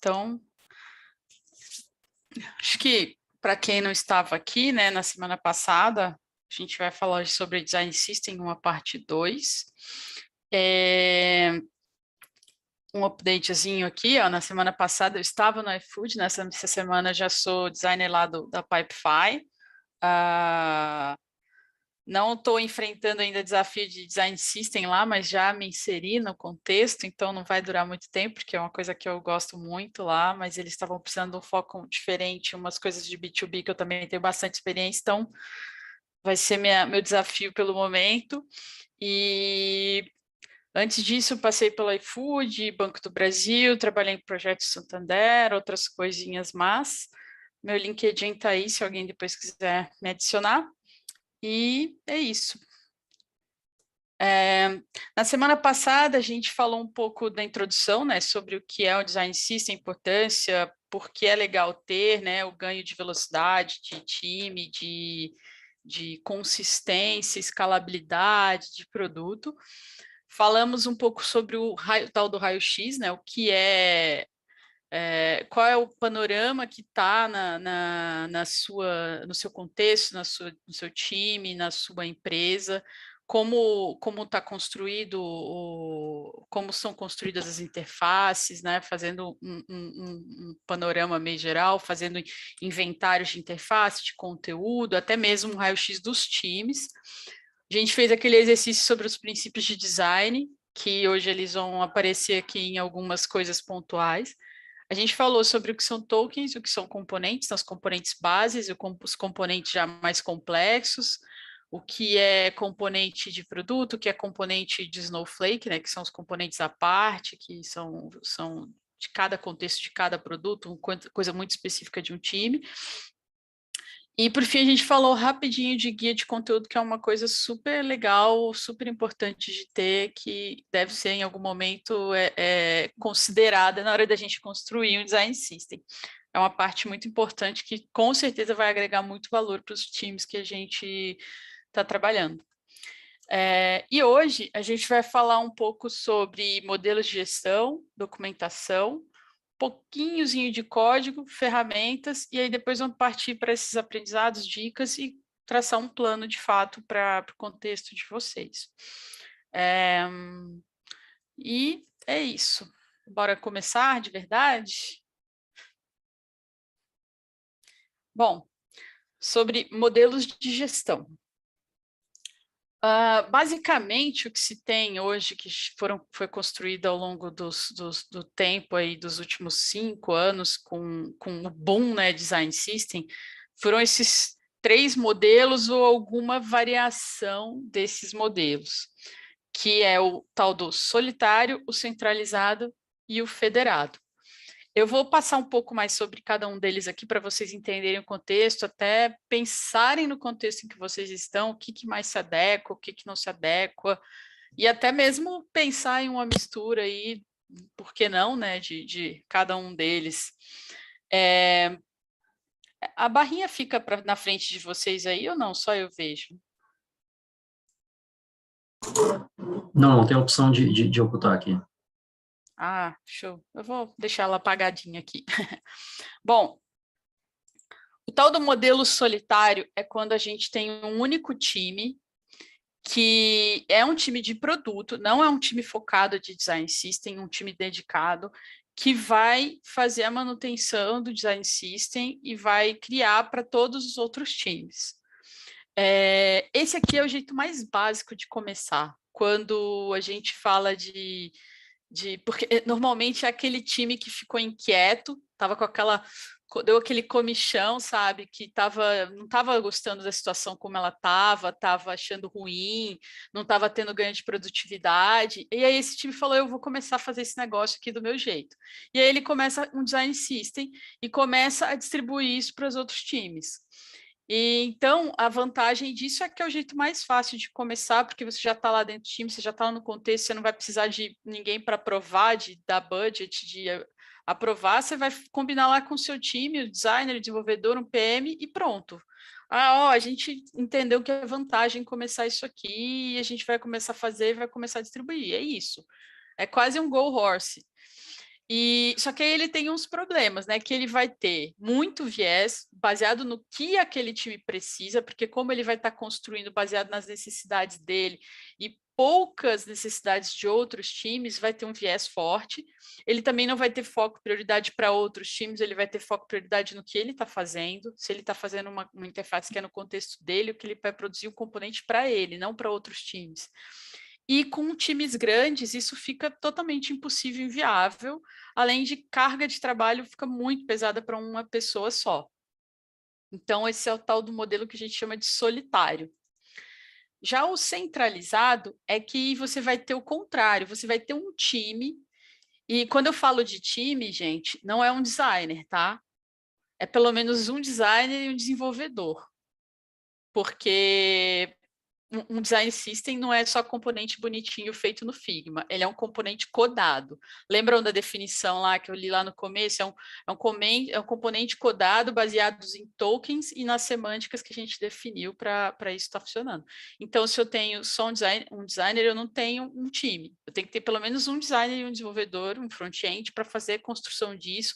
Então, acho que para quem não estava aqui, né, na semana passada, a gente vai falar sobre Design System, uma parte 2. Um updatezinho aqui, ó, na semana passada eu estava no iFood, nessa semana já sou designer lá da Pipefy. Não estou enfrentando ainda desafio de design system lá, mas já me inseri no contexto, então não vai durar muito tempo, porque é uma coisa que eu gosto muito lá, mas eles estavam precisando de um foco diferente, umas coisas de B2B que eu também tenho bastante experiência, então vai ser meu desafio pelo momento. E antes disso, passei pelo iFood, Banco do Brasil, trabalhei em Projeto Santander, outras coisinhas, mas meu LinkedIn está aí, se alguém depois quiser me adicionar. E é isso. Na semana passada, a gente falou um pouco da introdução, né, sobre o que é o Design System, a importância, por que é legal ter, né, o ganho de velocidade, de time, de consistência, escalabilidade de produto. Falamos um pouco sobre o tal do raio-x, né, o que qual é o panorama que está no seu contexto, no seu time, na sua empresa, como está construído, como são construídas as interfaces, né? Fazendo um panorama meio geral, fazendo inventários de interface, de conteúdo, até mesmo um raio-x dos times. A gente fez aquele exercício sobre os princípios de design, que hoje eles vão aparecer aqui em algumas coisas pontuais. A gente falou sobre o que são tokens, o que são componentes, as componentes bases, os componentes já mais complexos, o que é componente de produto, o que é componente de Snowflake, né, que são os componentes à parte, que são de cada contexto de cada produto, coisa muito específica de um time. E, por fim, a gente falou rapidinho de guia de conteúdo, que é uma coisa super legal, super importante de ter, que deve ser, em algum momento, considerada na hora da gente construir um design system. É uma parte muito importante que, com certeza, vai agregar muito valor para os times que a gente está trabalhando. E hoje, a gente vai falar um pouco sobre modelos de gestão, documentação, pouquinhozinho de código, ferramentas, e aí depois vamos partir para esses aprendizados, dicas e traçar um plano de fato para o contexto de vocês. E é isso. Bora começar de verdade? Bom, sobre modelos de gestão. Basicamente, o que se tem hoje, que foi construído ao longo do tempo, aí, dos últimos 5 anos, com o boom, né, Design System, foram esses 3 modelos ou alguma variação desses modelos, que é o tal do solitário, o centralizado e o federado. Eu vou passar um pouco mais sobre cada um deles aqui para vocês entenderem o contexto, até pensarem no contexto em que vocês estão, o que mais se adequa, o que não se adequa, e até mesmo pensar em uma mistura aí, por que não, né, de cada um deles. A barrinha fica na frente de vocês aí ou não? Só eu vejo? Não, tem a opção de ocultar aqui. Ah, show. Eu vou deixar ela apagadinha aqui. Bom, o tal do modelo solitário é quando a gente tem um único time, que é um time de produto, não é um time focado de design system, um time dedicado, que vai fazer a manutenção do design system e vai criar para todos os outros times. Esse aqui é o jeito mais básico de começar, quando a gente fala porque normalmente é aquele time que ficou inquieto, estava com deu aquele comichão, sabe, que não estava gostando da situação como ela estava achando ruim, não estava tendo ganho de produtividade, e aí esse time falou, eu vou começar a fazer esse negócio aqui do meu jeito. E aí ele começa um design system e começa a distribuir isso para os outros times. E, então, a vantagem disso é que é o jeito mais fácil de começar, porque você já está lá dentro do time, você já está no contexto, você não vai precisar de ninguém para aprovar, de dar budget, de aprovar, você vai combinar lá com o seu time, o designer, o desenvolvedor, um PM e pronto. A gente entendeu que é vantagem começar isso aqui, e a gente vai começar a fazer, vai começar a distribuir, é isso. É quase um go horse. E só que aí ele tem uns problemas, né? Que ele vai ter muito viés baseado no que aquele time precisa, porque como ele vai estar construindo baseado nas necessidades dele e poucas necessidades de outros times, vai ter um viés forte. Ele também não vai ter foco, prioridade para outros times, ele vai ter foco, prioridade no que ele está fazendo. Se ele está fazendo uma interface que é no contexto dele, o que ele vai produzir um componente para ele, não para outros times. E com times grandes, isso fica totalmente impossível, inviável, além de carga de trabalho fica muito pesada para uma pessoa só. Então, esse é o tal do modelo que a gente chama de solitário. Já o centralizado é que você vai ter o contrário, você vai ter um time, e quando eu falo de time, gente, não é um designer, tá? É pelo menos um designer e um desenvolvedor, porque um design system não é só componente bonitinho feito no Figma, ele é um componente codado. Lembram da definição lá que eu li lá no começo? É um componente codado baseado em tokens e nas semânticas que a gente definiu para isso estar funcionando. Então, se eu tenho só um designer, eu não tenho um time. Eu tenho que ter pelo menos um designer e um desenvolvedor, um front-end, para fazer a construção disso,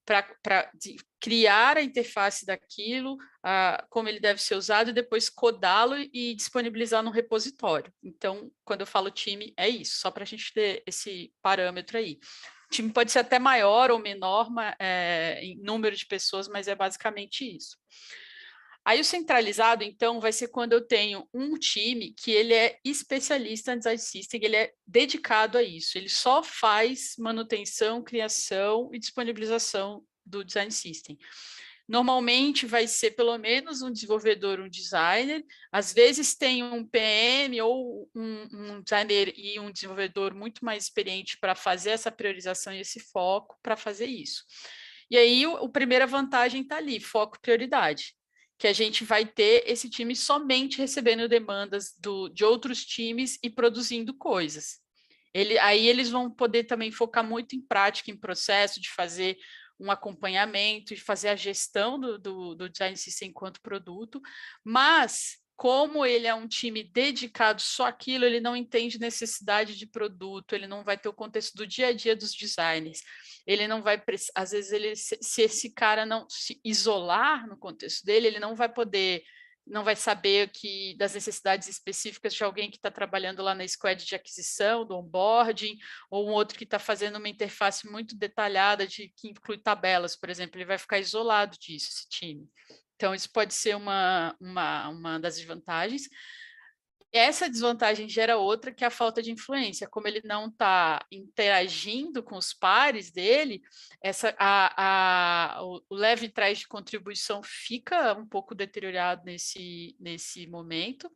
para criar a interface daquilo, como ele deve ser usado, e depois codá-lo e disponibilizar no repositório. Então, quando eu falo time, é isso, só para a gente ter esse parâmetro aí. O time pode ser até maior ou menor em número de pessoas, mas é basicamente isso. Aí o centralizado, então, vai ser quando eu tenho um time que ele é especialista em design system, ele é dedicado a isso, ele só faz manutenção, criação e disponibilização do design system. Normalmente vai ser pelo menos um desenvolvedor, um designer, às vezes tem um PM ou um designer e um desenvolvedor muito mais experiente para fazer essa priorização e esse foco para fazer isso. E aí, a primeira vantagem está ali, foco, prioridade, que a gente vai ter esse time somente recebendo demandas de outros times e produzindo coisas. Aí eles vão poder também focar muito em prática, em processo de fazer um acompanhamento, de fazer a gestão do design system enquanto produto, mas como ele é um time dedicado só àquilo, ele não entende necessidade de produto, ele não vai ter o contexto do dia a dia dos designers, ele não vai, às vezes, se esse cara não se isolar no contexto dele, ele não vai poder, não vai saber das necessidades específicas de alguém que está trabalhando lá na squad de aquisição, do onboarding, ou um outro que está fazendo uma interface muito detalhada que inclui tabelas, por exemplo, ele vai ficar isolado disso, esse time. Então, isso pode ser uma das desvantagens. Essa desvantagem gera outra, que é a falta de influência. Como ele não está interagindo com os pares dele, o leve trás de contribuição fica um pouco deteriorado nesse momento.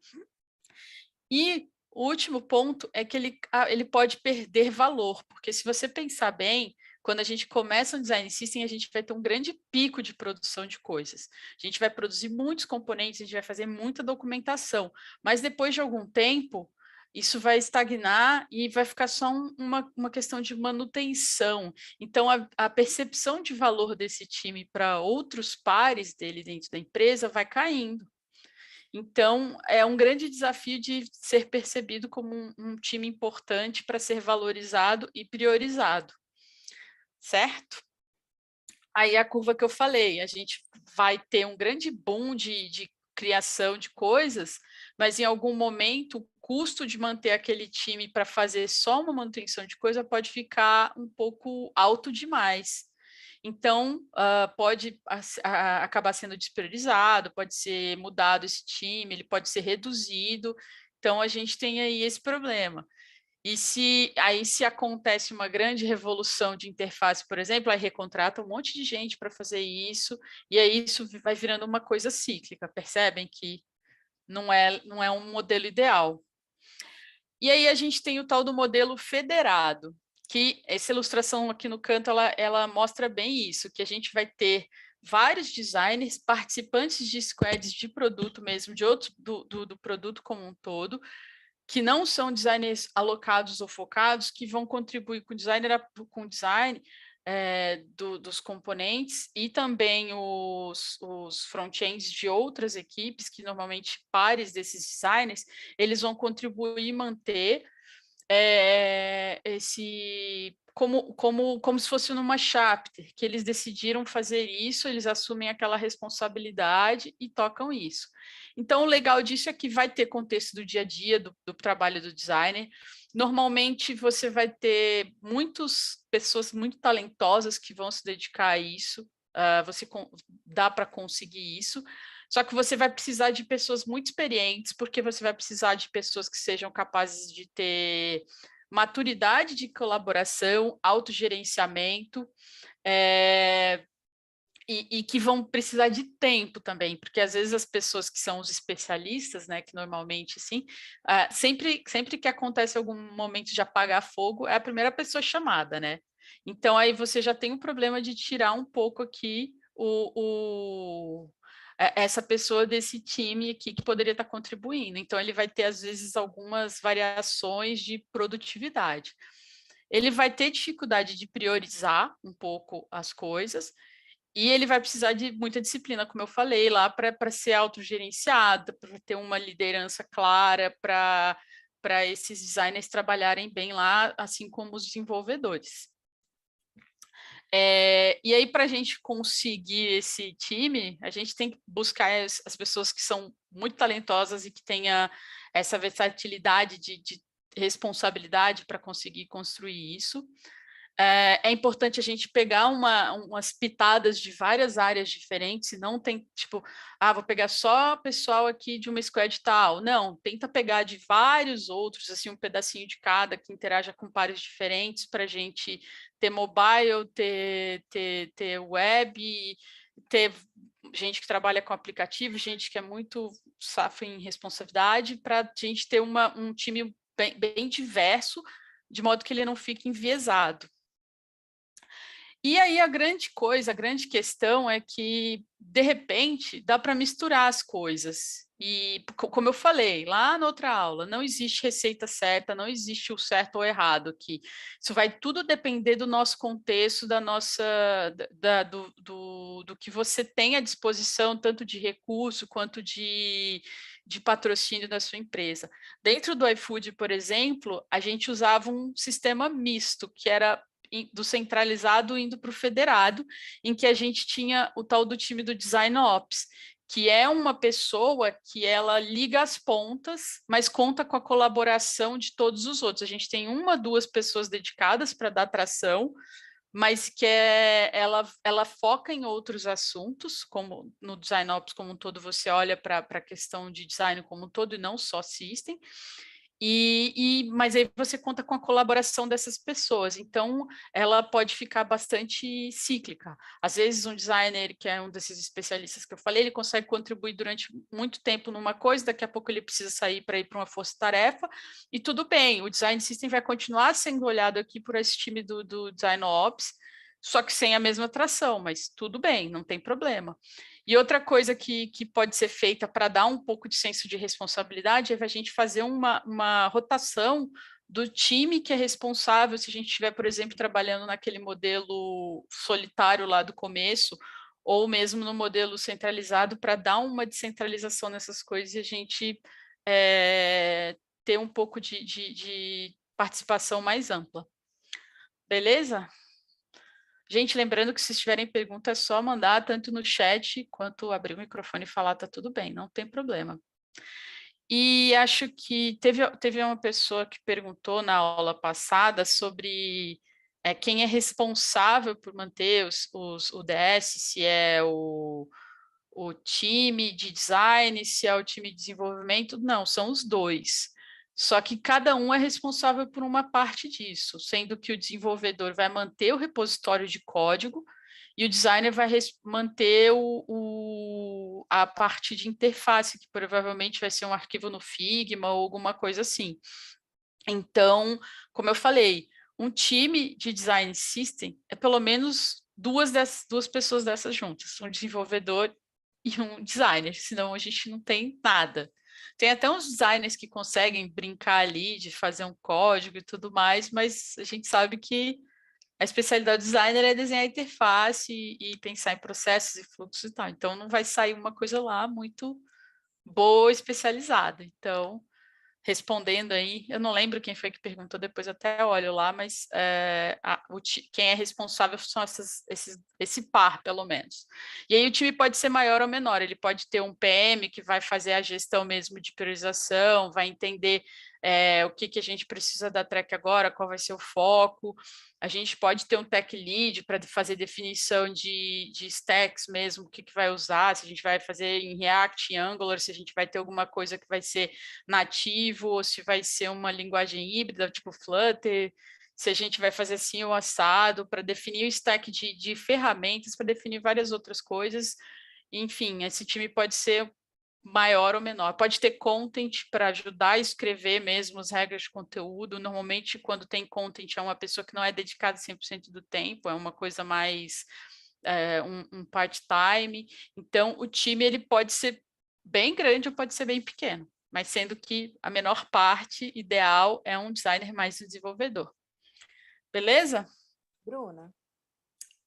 E o último ponto é que ele pode perder valor, porque se você pensar bem, quando a gente começa um design system, a gente vai ter um grande pico de produção de coisas. A gente vai produzir muitos componentes, a gente vai fazer muita documentação, mas depois de algum tempo, isso vai estagnar e vai ficar só uma questão de manutenção. Então, a percepção de valor desse time para outros pares dele dentro da empresa vai caindo. Então, é um grande desafio de ser percebido como um time importante para ser valorizado e priorizado, certo? Aí a curva que eu falei, a gente vai ter um grande boom de criação de coisas, mas em algum momento o custo de manter aquele time para fazer só uma manutenção de coisa pode ficar um pouco alto demais. Então, pode acabar sendo despriorizado, pode ser mudado esse time, ele pode ser reduzido. Então, a gente tem aí esse problema. E se acontece uma grande revolução de interface, por exemplo, aí recontrata um monte de gente para fazer isso, e aí isso vai virando uma coisa cíclica, percebem que não é um modelo ideal. E aí a gente tem o tal do modelo federado, que essa ilustração aqui no canto, ela mostra bem isso, que a gente vai ter vários designers, participantes de squads de produto mesmo, de outros do produto como um todo, que não são designers alocados ou focados, que vão contribuir com o design dos componentes e também os front-ends de outras equipes, que normalmente pares desses designers, eles vão contribuir e manter, como se fosse numa chapter, que eles decidiram fazer isso, eles assumem aquela responsabilidade e tocam isso. Então, o legal disso é que vai ter contexto do dia a dia, do trabalho do designer. Normalmente, você vai ter muitas pessoas muito talentosas que vão se dedicar a isso, dá para conseguir isso, só que você vai precisar de pessoas muito experientes, porque você vai precisar de pessoas que sejam capazes de ter maturidade de colaboração, autogerenciamento, e que vão precisar de tempo também, porque às vezes as pessoas que são os especialistas, né, que normalmente, assim, sempre que acontece algum momento de apagar fogo, é a primeira pessoa chamada, né? Então, aí você já tem o problema de tirar um pouco aqui essa pessoa desse time aqui que poderia estar contribuindo. Então, ele vai ter, às vezes, algumas variações de produtividade. Ele vai ter dificuldade de priorizar um pouco as coisas, e ele vai precisar de muita disciplina, como eu falei, lá para ser autogerenciado, para ter uma liderança clara, para esses designers trabalharem bem lá, assim como os desenvolvedores. E aí, para a gente conseguir esse time, a gente tem que buscar as pessoas que são muito talentosas e que tenha essa versatilidade de responsabilidade para conseguir construir isso. É importante a gente pegar umas pitadas de várias áreas diferentes, e não tem, tipo, vou pegar só pessoal aqui de uma squad tal. Não, tenta pegar de vários outros, assim, um pedacinho de cada, que interaja com pares diferentes, para a gente ter mobile, ter web, ter gente que trabalha com aplicativo, gente que é muito safo em responsabilidade, para a gente ter um time bem diverso, de modo que ele não fique enviesado. E aí a grande coisa, a grande questão é que, de repente, dá para misturar as coisas. E, como eu falei lá na outra aula, não existe receita certa, não existe o certo ou errado aqui. Isso vai tudo depender do nosso contexto, do que você tem à disposição, tanto de recurso quanto de patrocínio da sua empresa. Dentro do iFood, por exemplo, a gente usava um sistema misto, que era do centralizado indo para o federado, em que a gente tinha o tal do time do Design Ops, que é uma pessoa que ela liga as pontas, mas conta com a colaboração de todos os outros. A gente tem 1, 2 pessoas dedicadas para dar tração, mas que ela foca em outros assuntos, como no Design Ops como um todo, você olha para a questão de design como um todo e não só system. Mas aí você conta com a colaboração dessas pessoas, então ela pode ficar bastante cíclica. Às vezes um designer, que é um desses especialistas que eu falei, ele consegue contribuir durante muito tempo numa coisa, daqui a pouco ele precisa sair para ir para uma força-tarefa, e tudo bem, o Design System vai continuar sendo olhado aqui por esse time do Design Ops, só que sem a mesma atração, mas tudo bem, não tem problema. E outra coisa que pode ser feita para dar um pouco de senso de responsabilidade é a gente fazer uma rotação do time que é responsável, se a gente estiver, por exemplo, trabalhando naquele modelo solitário lá do começo, ou mesmo no modelo centralizado, para dar uma descentralização nessas coisas e a gente ter um pouco de participação mais ampla. Beleza? Gente, lembrando que se tiverem perguntas, é só mandar tanto no chat quanto abrir o microfone e falar, tá tudo bem, não tem problema. E acho que teve uma pessoa que perguntou na aula passada sobre quem é responsável por manter o DS, se é o time de design, se é o time de desenvolvimento. Não, são os dois. Só que cada um é responsável por uma parte disso, sendo que o desenvolvedor vai manter o repositório de código e o designer vai manter a parte de interface, que provavelmente vai ser um arquivo no Figma ou alguma coisa assim. Então, como eu falei, um time de design system é pelo menos duas pessoas dessas juntas, um desenvolvedor e um designer, senão a gente não tem nada. Tem até uns designers que conseguem brincar ali de fazer um código e tudo mais, mas a gente sabe que a especialidade do designer é desenhar interface e pensar em processos e fluxos e tal. Então, não vai sair uma coisa lá muito boa, especializada. Então, respondendo aí, eu não lembro quem foi que perguntou, depois até olho lá, mas quem é responsável são esse par, pelo menos. E aí o time pode ser maior ou menor, ele pode ter um PM que vai fazer a gestão mesmo de priorização, vai entender o que a gente precisa da track agora, qual vai ser o foco. A gente pode ter um tech lead para fazer definição de stacks mesmo, o que vai usar, se a gente vai fazer em React, em Angular, se a gente vai ter alguma coisa que vai ser nativo, ou se vai ser uma linguagem híbrida, tipo Flutter, se a gente vai fazer assim o assado, para definir o stack de ferramentas, para definir várias outras coisas. Enfim, esse time pode ser maior ou menor. Pode ter content para ajudar a escrever mesmo as regras de conteúdo. Normalmente, quando tem content, é uma pessoa que não é dedicada 100% do tempo, é uma coisa mais um part-time. Então, o time ele pode ser bem grande ou pode ser bem pequeno, mas sendo que a menor parte ideal é um designer mais desenvolvedor. Beleza? Bruna.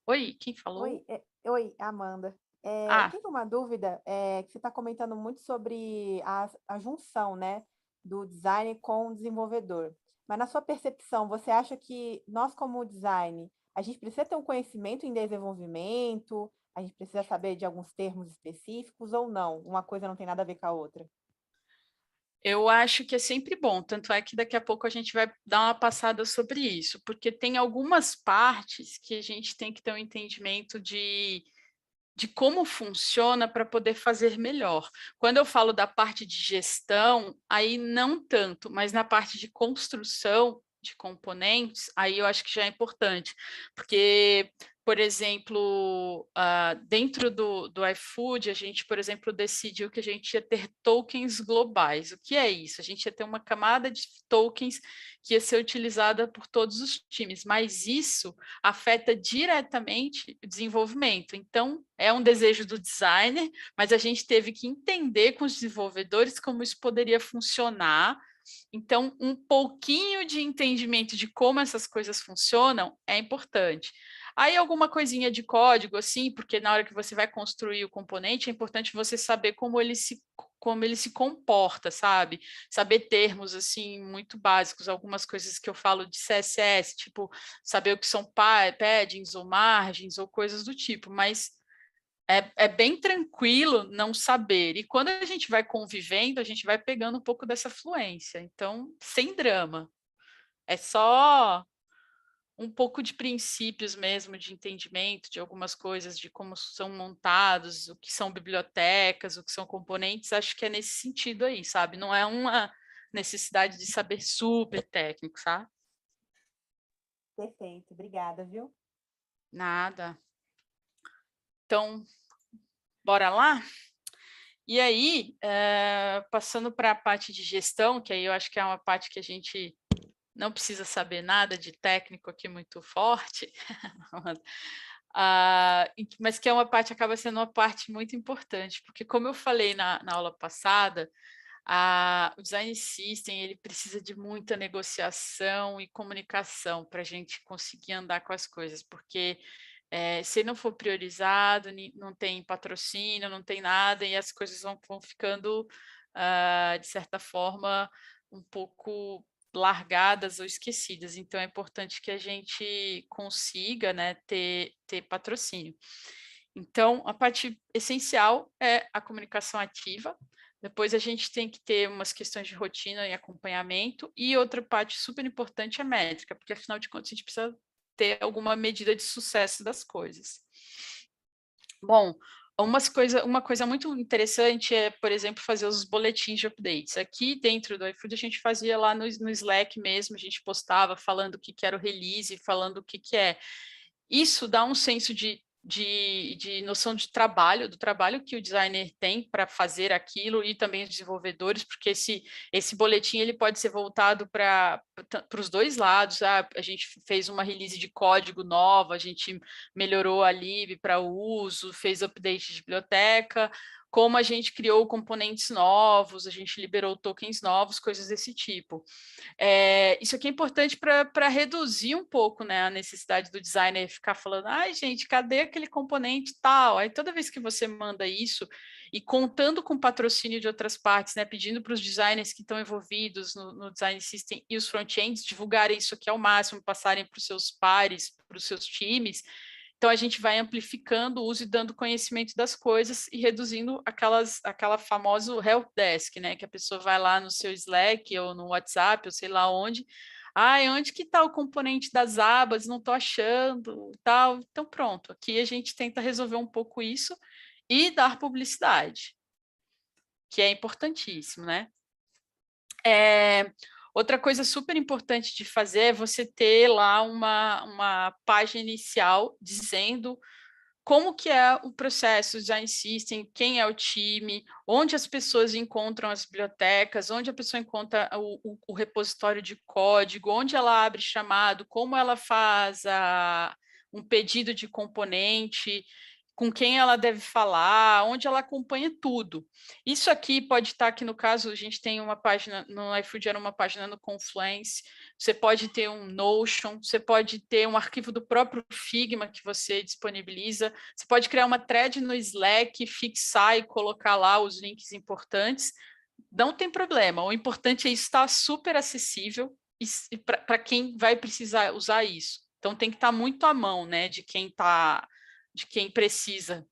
Oi, quem falou? Oi, Amanda. Eu tenho uma dúvida, que você está comentando muito sobre a junção, né, do design com o desenvolvedor. Mas na sua percepção, você acha que nós, como design, a gente precisa ter um conhecimento em desenvolvimento, a gente precisa saber de alguns termos específicos ou não? Uma coisa não tem nada a ver com a outra. Eu acho que é sempre bom, tanto é que daqui a pouco a gente vai dar uma passada sobre isso, porque tem algumas partes que a gente tem que ter um entendimento de como funciona para poder fazer melhor. Quando eu falo da parte de gestão, aí não tanto, mas na parte de construção de componentes, aí eu acho que já é importante, porque, por exemplo, dentro do iFood, a gente, por exemplo, decidiu que a gente ia ter tokens globais. O que é isso? A gente ia ter uma camada de tokens que ia ser utilizada por todos os times, mas isso afeta diretamente o desenvolvimento. Então, é um desejo do designer, mas a gente teve que entender com os desenvolvedores como isso poderia funcionar. Então, um pouquinho de entendimento de como essas coisas funcionam é importante. Aí, alguma coisinha de código, assim, porque na hora que você vai construir o componente, é importante você saber como ele se comporta, sabe? Saber termos, assim, muito básicos, algumas coisas que eu falo de CSS, tipo, saber o que são paddings ou margens ou coisas do tipo, mas é bem tranquilo não saber. E quando a gente vai convivendo, a gente vai pegando um pouco dessa fluência. Então, sem drama. É só um pouco de princípios mesmo, de entendimento de algumas coisas, de como são montados, o que são bibliotecas, o que são componentes. Acho que é nesse sentido aí, sabe? Não é uma necessidade de saber super técnico, sabe? Perfeito, obrigada, viu? Nada. Então, bora lá? E aí, passando para a parte de gestão, que aí eu acho que é uma parte que a gente não precisa saber nada de técnico aqui muito forte, mas que é uma parte, acaba sendo uma parte muito importante, porque como eu falei na aula passada, o Design System ele precisa de muita negociação e comunicação para a gente conseguir andar com as coisas, porque se não for priorizado, não tem patrocínio, não tem nada, e as coisas vão ficando, de certa forma, um pouco largadas ou esquecidas. Então, é importante que a gente consiga, né, ter patrocínio. Então, a parte essencial é a comunicação ativa. Depois a gente tem que ter umas questões de rotina e acompanhamento, e outra parte super importante é a métrica, porque afinal de contas a gente precisa ter alguma medida de sucesso das coisas. Bom, uma coisa muito interessante é, por exemplo, fazer os boletins de updates. Aqui dentro do iFood a gente fazia lá no Slack mesmo, a gente postava falando o que era o release, falando o que é. Isso dá um senso de noção de trabalho, do trabalho que o designer tem para fazer aquilo e também os desenvolvedores, porque esse boletim ele pode ser voltado para os dois lados. A gente fez uma release de código nova, a gente melhorou a lib para o uso, fez update de biblioteca, como a gente criou componentes novos, a gente liberou tokens novos, coisas desse tipo. Isso aqui é importante para reduzir um pouco, né, a necessidade do designer ficar falando, ai, gente, cadê aquele componente tal? Aí toda vez que você manda isso, e contando com patrocínio de outras partes, né, pedindo para os designers que estão envolvidos no Design System e os front-ends divulgarem isso aqui ao máximo, passarem para os seus pares, para os seus times. Então, a gente vai amplificando o uso e dando conhecimento das coisas e reduzindo aquela famosa help desk, né? Que a pessoa vai lá no seu Slack ou no WhatsApp, ou sei lá onde. Onde que está o componente das abas? Não estou achando, tal. Então, pronto. Aqui a gente tenta resolver um pouco isso e dar publicidade, que é importantíssimo, né? Outra coisa super importante de fazer é você ter lá uma página inicial dizendo como que é o processo de design system, quem é o time, onde as pessoas encontram as bibliotecas, onde a pessoa encontra o repositório de código, onde ela abre chamado, como ela faz um pedido de componente, com quem ela deve falar, onde ela acompanha tudo. Isso aqui pode estar aqui no caso, a gente tem uma página, no iFood era uma página no Confluence, você pode ter um Notion, você pode ter um arquivo do próprio Figma que você disponibiliza, você pode criar uma thread no Slack, fixar e colocar lá os links importantes, não tem problema, o importante é estar super acessível para quem vai precisar usar isso. Então tem que estar muito à mão, né, de quem precisa.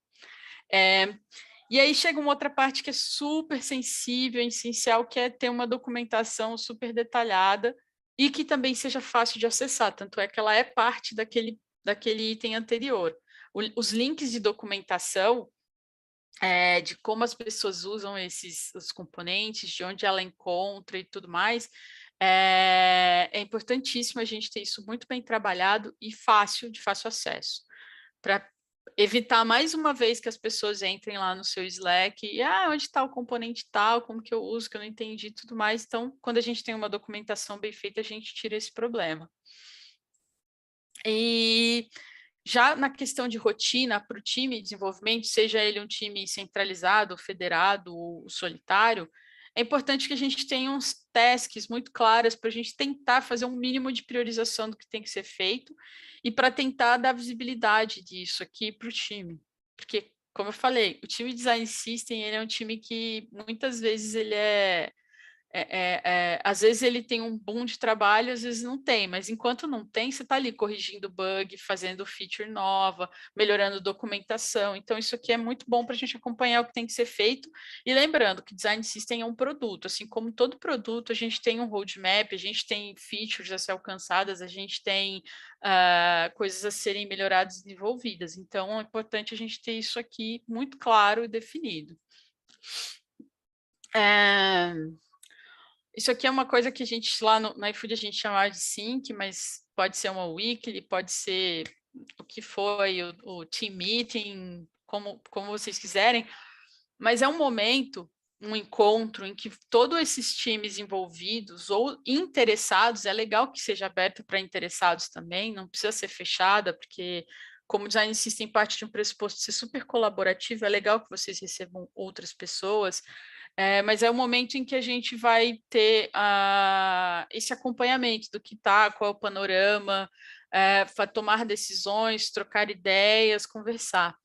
E aí chega uma outra parte que é super sensível, essencial, que é ter uma documentação super detalhada e que também seja fácil de acessar, tanto é que ela é parte daquele item anterior. Os links de documentação, de como as pessoas usam os componentes, de onde ela encontra e tudo mais, é importantíssimo a gente ter isso muito bem trabalhado e de fácil acesso, para evitar mais uma vez que as pessoas entrem lá no seu Slack e, onde está o componente tal, como que eu uso, que eu não entendi, tudo mais. Então, quando a gente tem uma documentação bem feita, a gente tira esse problema. E já na questão de rotina para o time de desenvolvimento, seja ele um time centralizado, federado ou solitário, é importante que a gente tenha uns tasks muito claras para a gente tentar fazer um mínimo de priorização do que tem que ser feito e para tentar dar visibilidade disso aqui para o time. Porque, como eu falei, o time Design System ele é um time que muitas vezes ele às vezes ele tem um boom de trabalho, às vezes não tem, mas enquanto não tem, você está ali corrigindo bug, fazendo feature nova, melhorando documentação. Então, isso aqui é muito bom para a gente acompanhar o que tem que ser feito. E lembrando que Design System é um produto, assim como todo produto, a gente tem um roadmap, a gente tem features a ser alcançadas, a gente tem coisas a serem melhoradas e desenvolvidas. Então, é importante a gente ter isso aqui muito claro e definido. Isso aqui é uma coisa que a gente, lá no iFood, a gente chamava de sync, mas pode ser uma weekly, pode ser o que foi, o team meeting, como vocês quiserem, mas é um momento, um encontro em que todos esses times envolvidos ou interessados, é legal que seja aberto para interessados também, não precisa ser fechada, porque como Design System parte de um pressuposto de ser super colaborativo, é legal que vocês recebam outras pessoas, mas é o momento em que a gente vai ter esse acompanhamento do que está, qual é o panorama, tomar decisões, trocar ideias, conversar.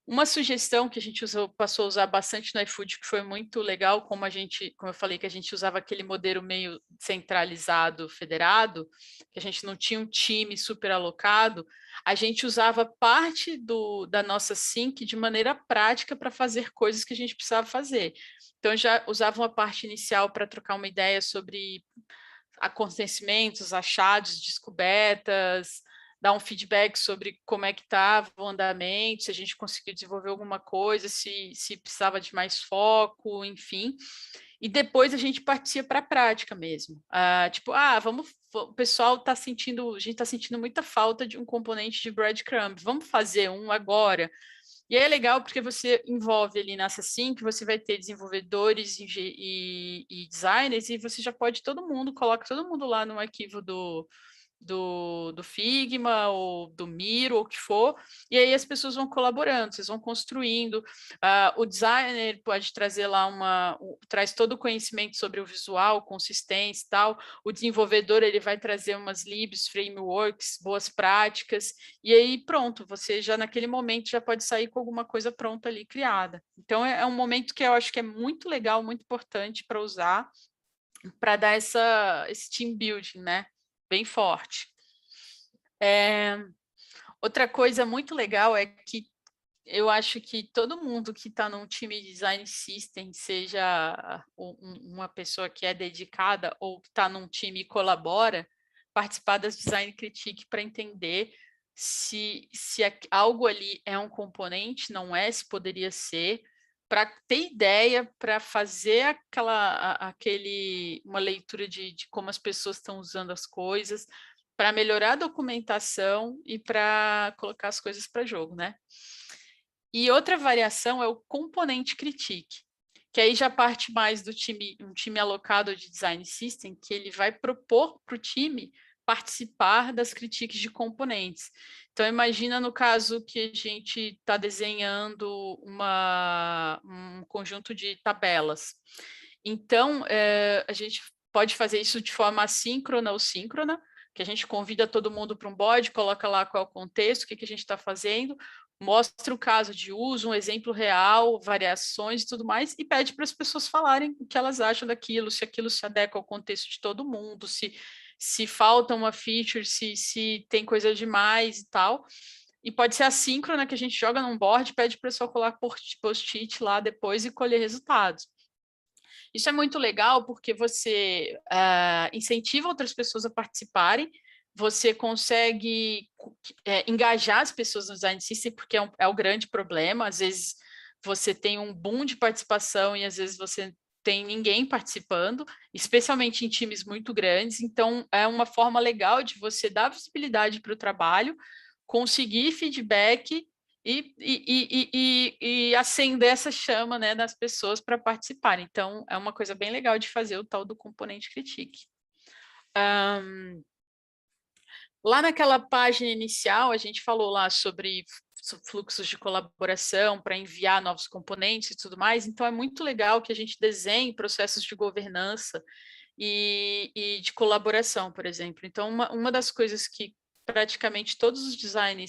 Uma sugestão que a gente passou a usar bastante no iFood, que foi muito legal, como eu falei, que a gente usava aquele modelo meio centralizado, federado, que a gente não tinha um time super alocado, a gente usava parte da nossa sync de maneira prática para fazer coisas que a gente precisava fazer. Então, eu já usava uma parte inicial para trocar uma ideia sobre acontecimentos, achados, descobertas, dar um feedback sobre como é que estava o andamento, se a gente conseguiu desenvolver alguma coisa, se precisava de mais foco, enfim. E depois a gente partia para a prática mesmo. O pessoal está sentindo, a gente está sentindo muita falta de um componente de breadcrumb, vamos fazer um agora. E aí é legal porque você envolve ali nessa sync, você vai ter desenvolvedores e designers, e você já pode coloca todo mundo lá no arquivo do Figma ou do Miro, ou o que for, e aí as pessoas vão colaborando, vocês vão construindo. O designer pode trazer lá traz todo o conhecimento sobre o visual, consistência e tal, o desenvolvedor ele vai trazer umas libs, frameworks, boas práticas, e aí pronto, você já naquele momento já pode sair com alguma coisa pronta ali criada. Então é um momento que eu acho que é muito legal, muito importante para usar, para dar esse team building, né? Bem forte. Outra coisa muito legal é que eu acho que todo mundo que está num time de design system, seja uma pessoa que é dedicada ou que está num time e colabora, participar das design critique para entender se algo ali é um componente, não é, se poderia ser, para ter ideia, para fazer uma leitura de como as pessoas estão usando as coisas, para melhorar a documentação e para colocar as coisas para jogo, né? E outra variação é o componente critique, que aí já parte mais do um time alocado de design system, que ele vai propor para o time participar das critiques de componentes. Então, imagina no caso que a gente está desenhando um conjunto de tabelas. Então, a gente pode fazer isso de forma assíncrona ou síncrona, que a gente convida todo mundo para um board, coloca lá qual é o contexto, o que a gente está fazendo, mostra o caso de uso, um exemplo real, variações e tudo mais, e pede para as pessoas falarem o que elas acham daquilo, se aquilo se adequa ao contexto de todo mundo, se falta uma feature, se tem coisa demais e tal. E pode ser assíncrona, que a gente joga num board, pede para o pessoal colocar post-it lá depois e colher resultados. Isso é muito legal porque você incentiva outras pessoas a participarem, você consegue engajar as pessoas no design system, porque é o grande problema. Às vezes você tem um boom de participação e às vezes você tem ninguém participando, especialmente em times muito grandes. Então, é uma forma legal de você dar visibilidade para o trabalho, conseguir feedback e acender essa chama, né, das pessoas para participar. Então, é uma coisa bem legal de fazer o tal do componente critique. Lá naquela página inicial, a gente falou lá sobre fluxos de colaboração para enviar novos componentes e tudo mais. Então, é muito legal que a gente desenhe processos de governança e de colaboração, por exemplo. Então, uma das coisas que praticamente todos os design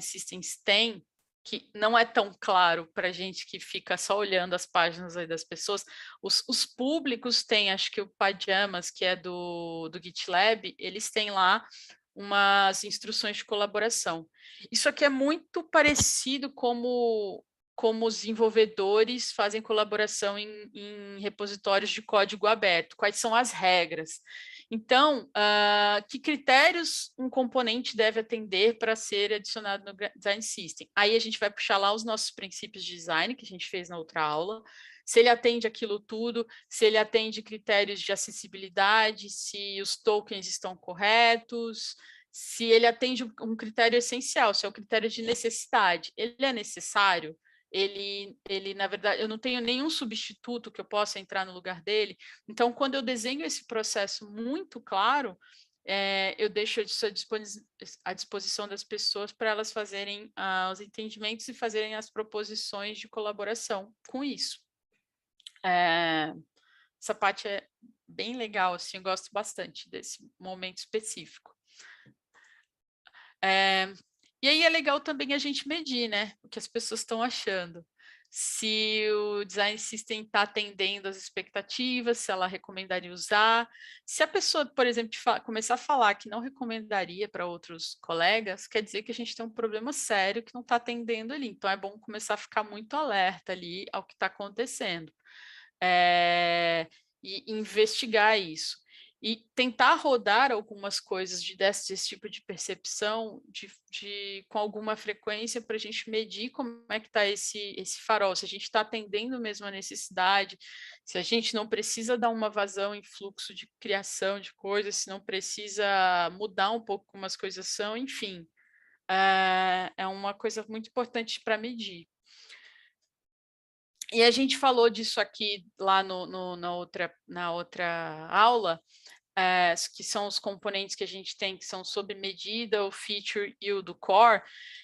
systems têm, que não é tão claro para a gente que fica só olhando as páginas aí das pessoas, os públicos têm, acho que o Pajamas, que é do GitLab, eles têm lá umas instruções de colaboração. Isso aqui é muito parecido como os desenvolvedores fazem colaboração em repositórios de código aberto, quais são as regras. Então, que critérios um componente deve atender para ser adicionado no Design System? Aí a gente vai puxar lá os nossos princípios de design, que a gente fez na outra aula, se ele atende aquilo tudo, se ele atende critérios de acessibilidade, se os tokens estão corretos, se ele atende um critério essencial, se é o critério de necessidade. Ele é necessário? Ele, na verdade, eu não tenho nenhum substituto que eu possa entrar no lugar dele. Então, quando eu desenho esse processo muito claro, eu deixo isso à disposição das pessoas para elas fazerem os entendimentos e fazerem as proposições de colaboração com isso. Essa parte é bem legal, assim, eu gosto bastante desse momento específico. E aí é legal também a gente medir, né, o que as pessoas estão achando. Se o Design System está atendendo às expectativas, se ela recomendaria usar. Se a pessoa, por exemplo, começar a falar que não recomendaria para outros colegas, quer dizer que a gente tem um problema sério que não está atendendo ali. Então, é bom começar a ficar muito alerta ali ao que está acontecendo. E investigar isso. E tentar rodar algumas coisas desse tipo de percepção com alguma frequência para a gente medir como é que está esse farol, se a gente está atendendo mesmo a necessidade, se a gente não precisa dar uma vazão em fluxo de criação de coisas, se não precisa mudar um pouco como as coisas são, enfim. É uma coisa muito importante para medir. E a gente falou disso aqui lá na outra aula, que são os componentes que a gente tem, que são sob medida, o feature e o do core.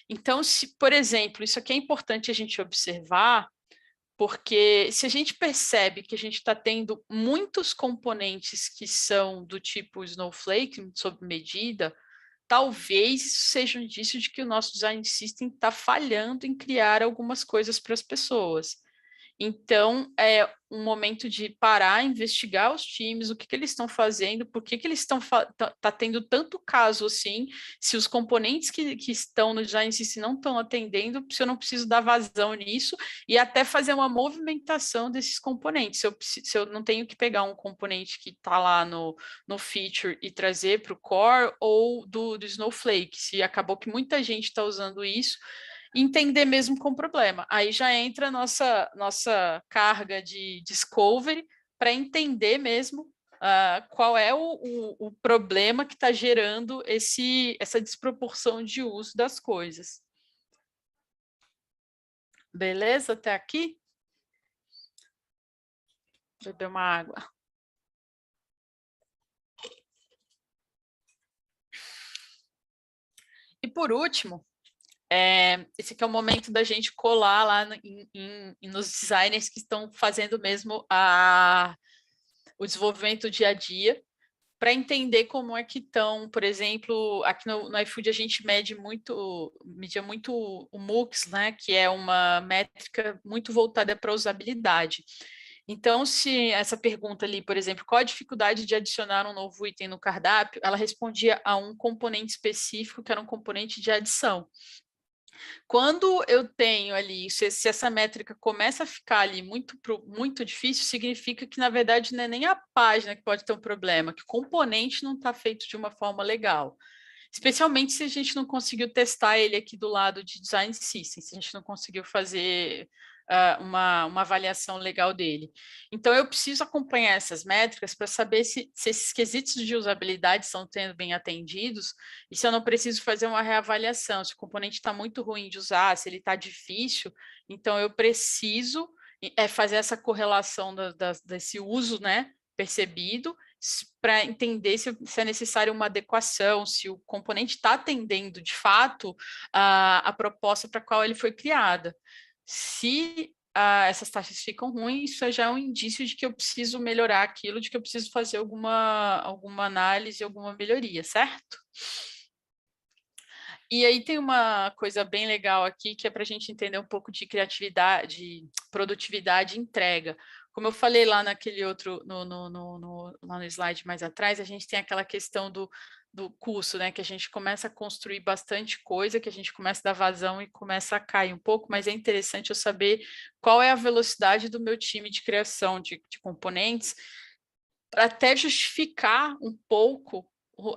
Então, se, por exemplo, isso aqui é importante a gente observar, porque se a gente percebe que a gente está tendo muitos componentes que são do tipo Snowflake, sob medida, talvez isso seja um indício de que o nosso design system está falhando em criar algumas coisas para as pessoas. Então, é um momento de parar, investigar os times, o que eles estão fazendo, por que eles estão tá tendo tanto caso assim, se os componentes que estão no design system não estão atendendo, se eu não preciso dar vazão nisso, e até fazer uma movimentação desses componentes. Se eu não tenho que pegar um componente que está lá no feature e trazer para o core, ou do Snowflake, se acabou que muita gente está usando isso, entender mesmo com o problema. Aí já entra a nossa carga de discovery para entender mesmo qual é o problema que está gerando essa desproporção de uso das coisas. Beleza até aqui? Beber uma água. E por último, esse aqui é o momento da gente colar lá nos designers que estão fazendo mesmo o desenvolvimento dia a dia, para entender como é que estão, por exemplo, aqui no iFood a gente media muito o MUX, né, que é uma métrica muito voltada para a usabilidade. Então, se essa pergunta ali, por exemplo, qual a dificuldade de adicionar um novo item no cardápio, ela respondia a um componente específico, que era um componente de adição. Quando eu tenho ali, se essa métrica começa a ficar ali muito difícil, significa que, na verdade, não é nem a página que pode ter um problema, que o componente não está feito de uma forma legal. Especialmente se a gente não conseguiu testar ele aqui do lado de Design System, se a gente não conseguiu fazer uma avaliação legal dele. Então, eu preciso acompanhar essas métricas para saber se esses quesitos de usabilidade estão sendo bem atendidos e se eu não preciso fazer uma reavaliação, se o componente está muito ruim de usar, se ele está difícil, então eu preciso fazer essa correlação desse uso, né, percebido, para entender se é necessário uma adequação, se o componente está atendendo de fato a proposta para a qual ele foi criada. Se essas taxas ficam ruins, isso já é um indício de que eu preciso melhorar aquilo, de que eu preciso fazer alguma análise, alguma melhoria, certo? E aí tem uma coisa bem legal aqui, que é para a gente entender um pouco de criatividade, produtividade e entrega. Como eu falei lá naquele outro, lá no slide mais atrás, a gente tem aquela questão do curso, né? Que a gente começa a construir bastante coisa, que a gente começa a dar vazão e começa a cair um pouco, mas é interessante eu saber qual é a velocidade do meu time de criação de componentes, para até justificar um pouco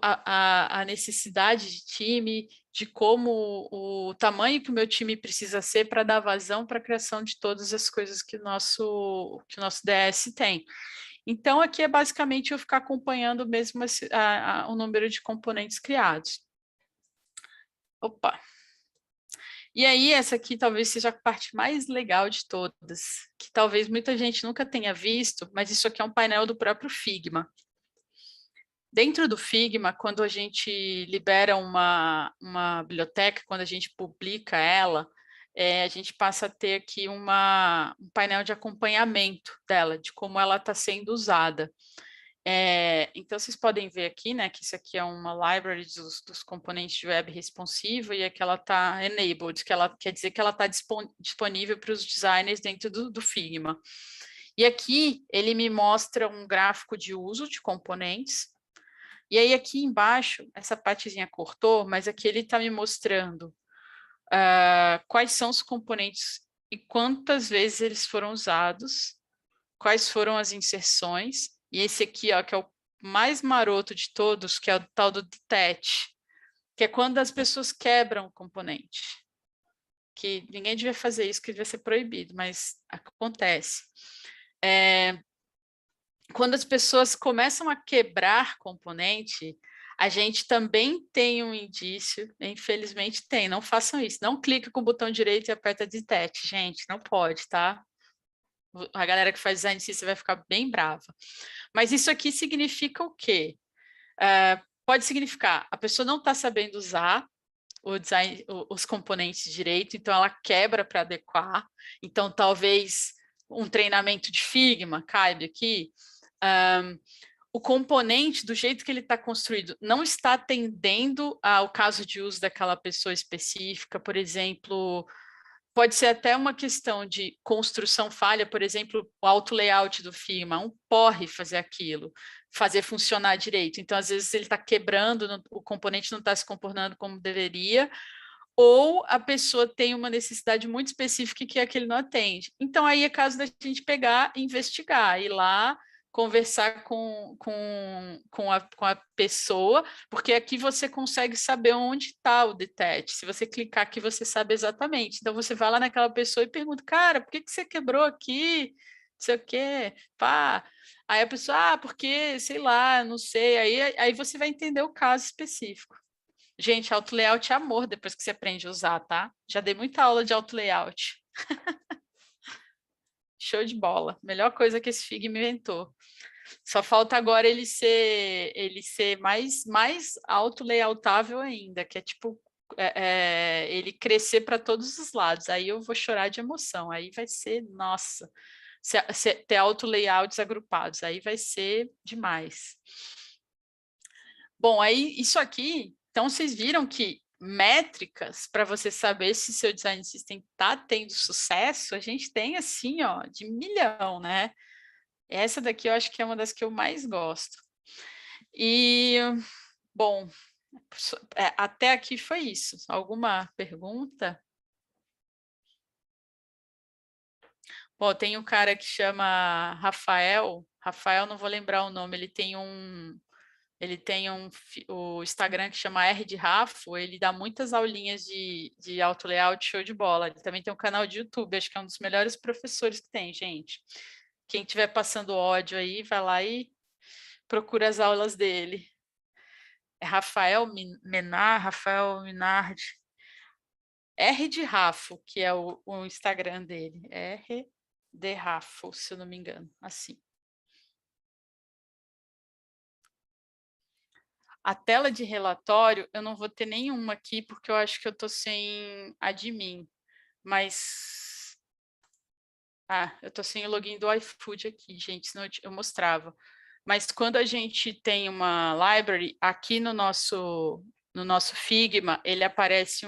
a necessidade de time, de como o tamanho que o meu time precisa ser para dar vazão para a criação de todas as coisas que o nosso DS tem. Então, aqui é basicamente eu ficar acompanhando mesmo o número de componentes criados. Opa! E aí, essa aqui talvez seja a parte mais legal de todas, que talvez muita gente nunca tenha visto, mas isso aqui é um painel do próprio Figma. Dentro do Figma, quando a gente libera uma biblioteca, quando a gente publica ela, a gente passa a ter aqui um painel de acompanhamento dela, de como ela está sendo usada. Então, vocês podem ver aqui, né, que isso aqui é uma library dos componentes de web responsiva e é que ela está enabled, que ela quer dizer que ela está disponível para os designers dentro do Figma. E aqui ele me mostra um gráfico de uso de componentes. E aí aqui embaixo, essa partezinha cortou, mas aqui ele está me mostrando quais são os componentes e quantas vezes eles foram usados, quais foram as inserções, e esse aqui, ó, que é o mais maroto de todos, que é o tal do detach, que é quando as pessoas quebram o componente. Que ninguém devia fazer isso, que devia ser proibido, mas acontece. Quando as pessoas começam a quebrar componente, a gente também tem um indício, infelizmente tem, não façam isso, não clica com o botão direito e aperta detach, gente, não pode, tá? A galera que faz design system vai ficar bem brava. Mas isso aqui significa o quê? Pode significar, a pessoa não está sabendo usar o design, os componentes direito, então ela quebra para adequar. Então, talvez um treinamento de Figma caiba aqui. O componente, do jeito que ele está construído, não está atendendo ao caso de uso daquela pessoa específica. Por exemplo, pode ser até uma questão de construção falha, por exemplo, o auto layout do Figma, um porre fazer aquilo, fazer funcionar direito. Então, às vezes, ele está quebrando, o componente não está se comportando como deveria, ou a pessoa tem uma necessidade muito específica que aquele não atende. Então, aí é caso da gente pegar e investigar, ir lá, conversar com a pessoa, porque aqui você consegue saber onde está o detect. Se você clicar aqui, você sabe exatamente. Então, você vai lá naquela pessoa e pergunta, cara, por que você quebrou aqui? Não sei o quê, pá. Aí a pessoa, porque, sei lá, não sei. Aí você vai entender o caso específico. Gente, auto layout é amor depois que você aprende a usar, tá? Já dei muita aula de auto layout. Show de bola. Melhor coisa que esse Figma inventou. Só falta agora ele ser mais auto-layoutável ainda, que é tipo ele crescer para todos os lados. Aí eu vou chorar de emoção. Aí vai ser, nossa, ter auto-layouts agrupados. Aí vai ser demais. Bom, aí isso aqui, então vocês viram que métricas para você saber se seu design system está tendo sucesso, a gente tem assim, ó, de milhão, né? Essa daqui eu acho que é uma das que eu mais gosto. E, bom, até aqui foi isso. Alguma pergunta? Bom, tem um cara que chama Rafael, não vou lembrar o nome, ele tem o Instagram que chama R de Rafo, ele dá muitas aulinhas de auto layout, show de bola. Ele também tem um canal de YouTube, acho que é um dos melhores professores que tem, gente. Quem estiver passando ódio aí, vai lá e procura as aulas dele. É Rafael Minardi. R de Rafo, que é o Instagram dele. R de Rafo, se eu não me engano, assim. A tela de relatório, eu não vou ter nenhuma aqui, porque eu acho que eu estou sem admin. Mas... eu estou sem o login do iFood aqui, gente, senão eu mostrava. Mas quando a gente tem uma library, aqui no nosso Figma, ele aparece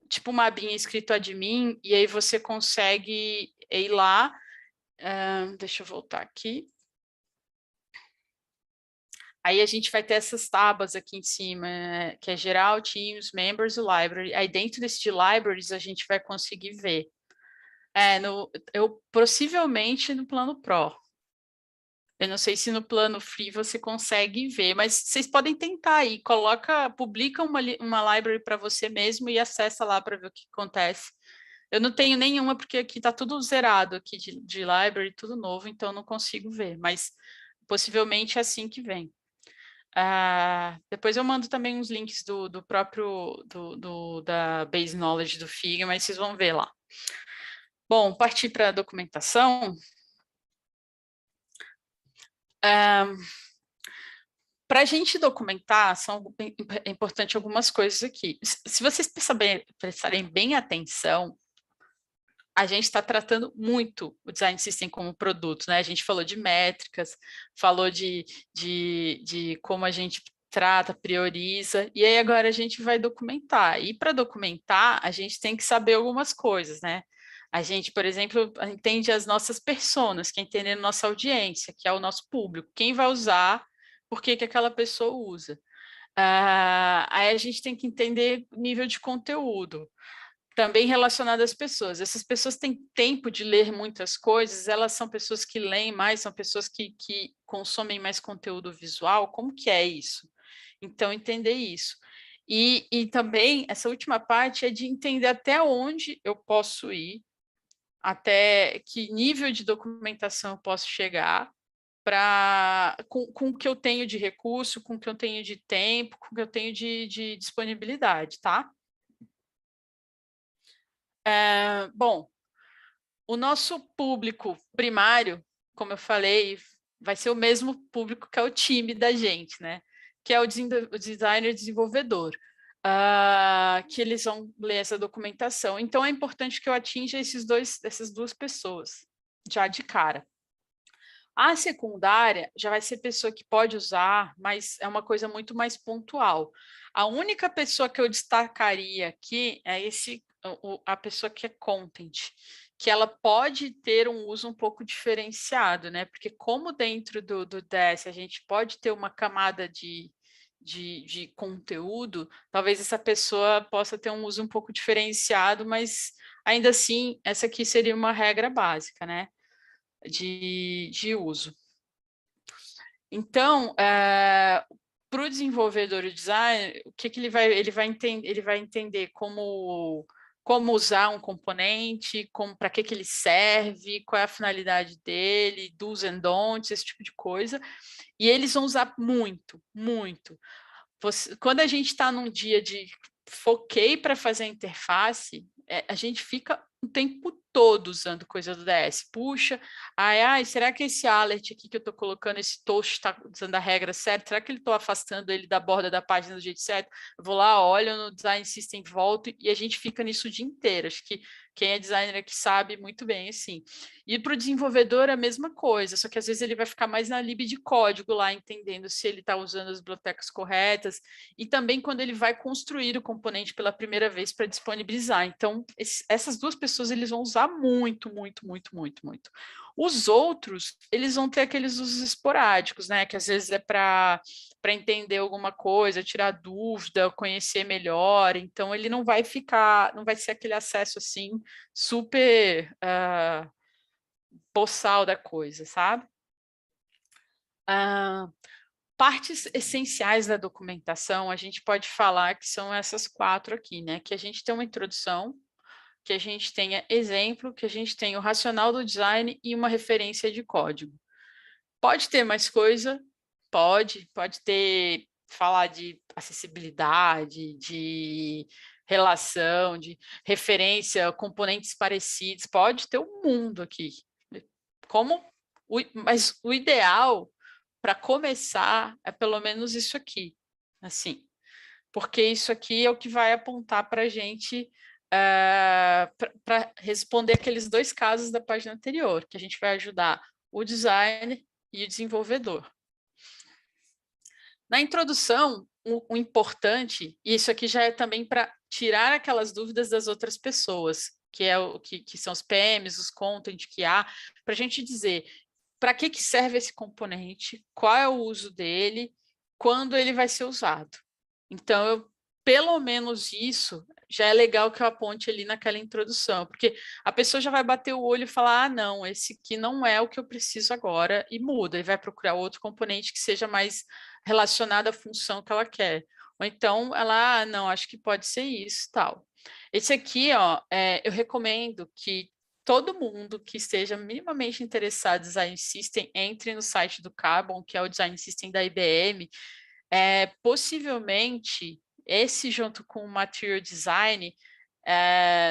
tipo uma abinha escrito admin, e aí você consegue ir lá, deixa eu voltar aqui. Aí a gente vai ter essas tabas aqui em cima, que é geral, teams, members e library. Aí dentro desse de libraries a gente vai conseguir ver. Possivelmente no plano Pro. Eu não sei se no plano free você consegue ver, mas vocês podem tentar aí, publica uma library para você mesmo e acessa lá para ver o que acontece. Eu não tenho nenhuma, porque aqui está tudo zerado aqui de library, tudo novo, então eu não consigo ver, mas possivelmente é assim que vem. Depois eu mando também uns links do próprio da Base Knowledge do Figma, mas vocês vão ver lá. Bom, partir para a documentação. Para a gente documentar, é importante algumas coisas aqui. Se vocês prestarem bem atenção, a gente está tratando muito o Design System como produto, né? A gente falou de métricas, falou de como a gente trata, prioriza, e aí agora a gente vai documentar. E para documentar, a gente tem que saber algumas coisas, né? A gente, por exemplo, entende as nossas personas, que é entender a nossa audiência, que é o nosso público, quem vai usar, por que aquela pessoa usa. Aí a gente tem que entender o nível de conteúdo, também relacionado às pessoas. Essas pessoas têm tempo de ler muitas coisas, elas são pessoas que leem mais, são pessoas que consomem mais conteúdo visual, como que é isso? Então, entender isso. E também, essa última parte é de entender até onde eu posso ir, até que nível de documentação eu posso chegar, com o que eu tenho de recurso, com o que eu tenho de tempo, com o que eu tenho de disponibilidade, tá? Bom, o nosso público primário, como eu falei, vai ser o mesmo público que é o time da gente, né? Que é o designer desenvolvedor, que eles vão ler essa documentação. Então, é importante que eu atinja essas duas pessoas, já de cara. A secundária já vai ser pessoa que pode usar, mas é uma coisa muito mais pontual. A única pessoa que eu destacaria aqui é a pessoa que é content, que ela pode ter um uso um pouco diferenciado, né? Porque como dentro do DS a gente pode ter uma camada de conteúdo, talvez essa pessoa possa ter um uso um pouco diferenciado, mas ainda assim, essa aqui seria uma regra básica, né? De uso. Então, para o desenvolvedor de design, o que ele vai entender como usar um componente, para que ele serve, qual é a finalidade dele, do's and don'ts, esse tipo de coisa. E eles vão usar muito, muito. Quando a gente está num dia de foquei para fazer a interface, a gente fica o tempo todo usando coisa do DS. Puxa, será que esse alert aqui que eu estou colocando, esse toast está usando a regra certa? Será que ele estou afastando ele da borda da página do jeito certo? Eu vou lá, olho no Design System, volto, e a gente fica nisso o dia inteiro. Acho que quem é designer aqui sabe muito bem, assim. E para o desenvolvedor a mesma coisa, só que às vezes ele vai ficar mais na lib de código lá, entendendo se ele está usando as bibliotecas corretas, e também quando ele vai construir o componente pela primeira vez para disponibilizar. Então, essas duas pessoas eles vão usar muito, muito, muito, muito, muito. Os outros, eles vão ter aqueles usos esporádicos, né? Que às vezes é para entender alguma coisa, tirar dúvida, conhecer melhor. Então, ele não vai ser aquele acesso assim super boçal da coisa, sabe? Partes essenciais da documentação, a gente pode falar que são essas 4 aqui, né? Que a gente tem uma introdução, que a gente tenha exemplo, que a gente tenha o racional do design e uma referência de código. Pode ter mais coisa? Pode ter, falar de acessibilidade, de relação, de referência, componentes parecidos, pode ter um mundo aqui. Mas o ideal, para começar, é pelo menos isso aqui, assim, porque isso aqui é o que vai apontar para a gente para responder aqueles 2 casos da página anterior, que a gente vai ajudar o designer e o desenvolvedor. Na introdução, o importante, e isso aqui já é também para tirar aquelas dúvidas das outras pessoas, que são os PMs, os content que há, para a gente dizer para que serve esse componente, qual é o uso dele, quando ele vai ser usado. Então, pelo menos isso já é legal que eu aponte ali naquela introdução, porque a pessoa já vai bater o olho e falar, não, esse aqui não é o que eu preciso agora, e muda, e vai procurar outro componente que seja mais relacionado à função que ela quer. Ou então, ela, não, acho que pode ser isso, tal. Esse aqui, ó, eu recomendo que todo mundo que esteja minimamente interessado em Design System entre no site do Carbon, que é o Design System da IBM. Possivelmente, esse junto com o Material Design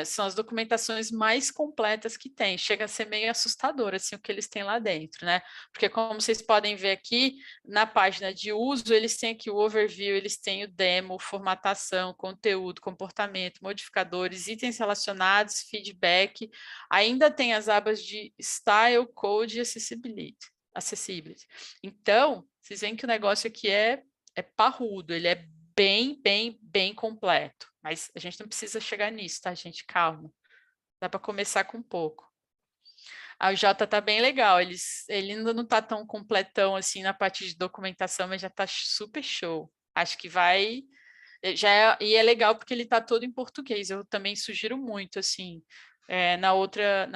são as documentações mais completas que tem. Chega a ser meio assustador assim, o que eles têm lá dentro, né? Porque como vocês podem ver aqui, na página de uso, eles têm aqui o overview, eles têm o demo, formatação, conteúdo, comportamento, modificadores, itens relacionados, feedback, ainda tem as abas de Style, Code e Accessibility. Então, vocês veem que o negócio aqui é parrudo, ele é bem, bem, bem completo. Mas a gente não precisa chegar nisso, tá, gente? Calma. Dá para começar com pouco. O Jota tá bem legal. Ele ainda não tá tão completão assim na parte de documentação, mas já tá super show. Acho que vai. E é legal porque ele tá todo em português. Eu também sugiro muito, assim. Na outra,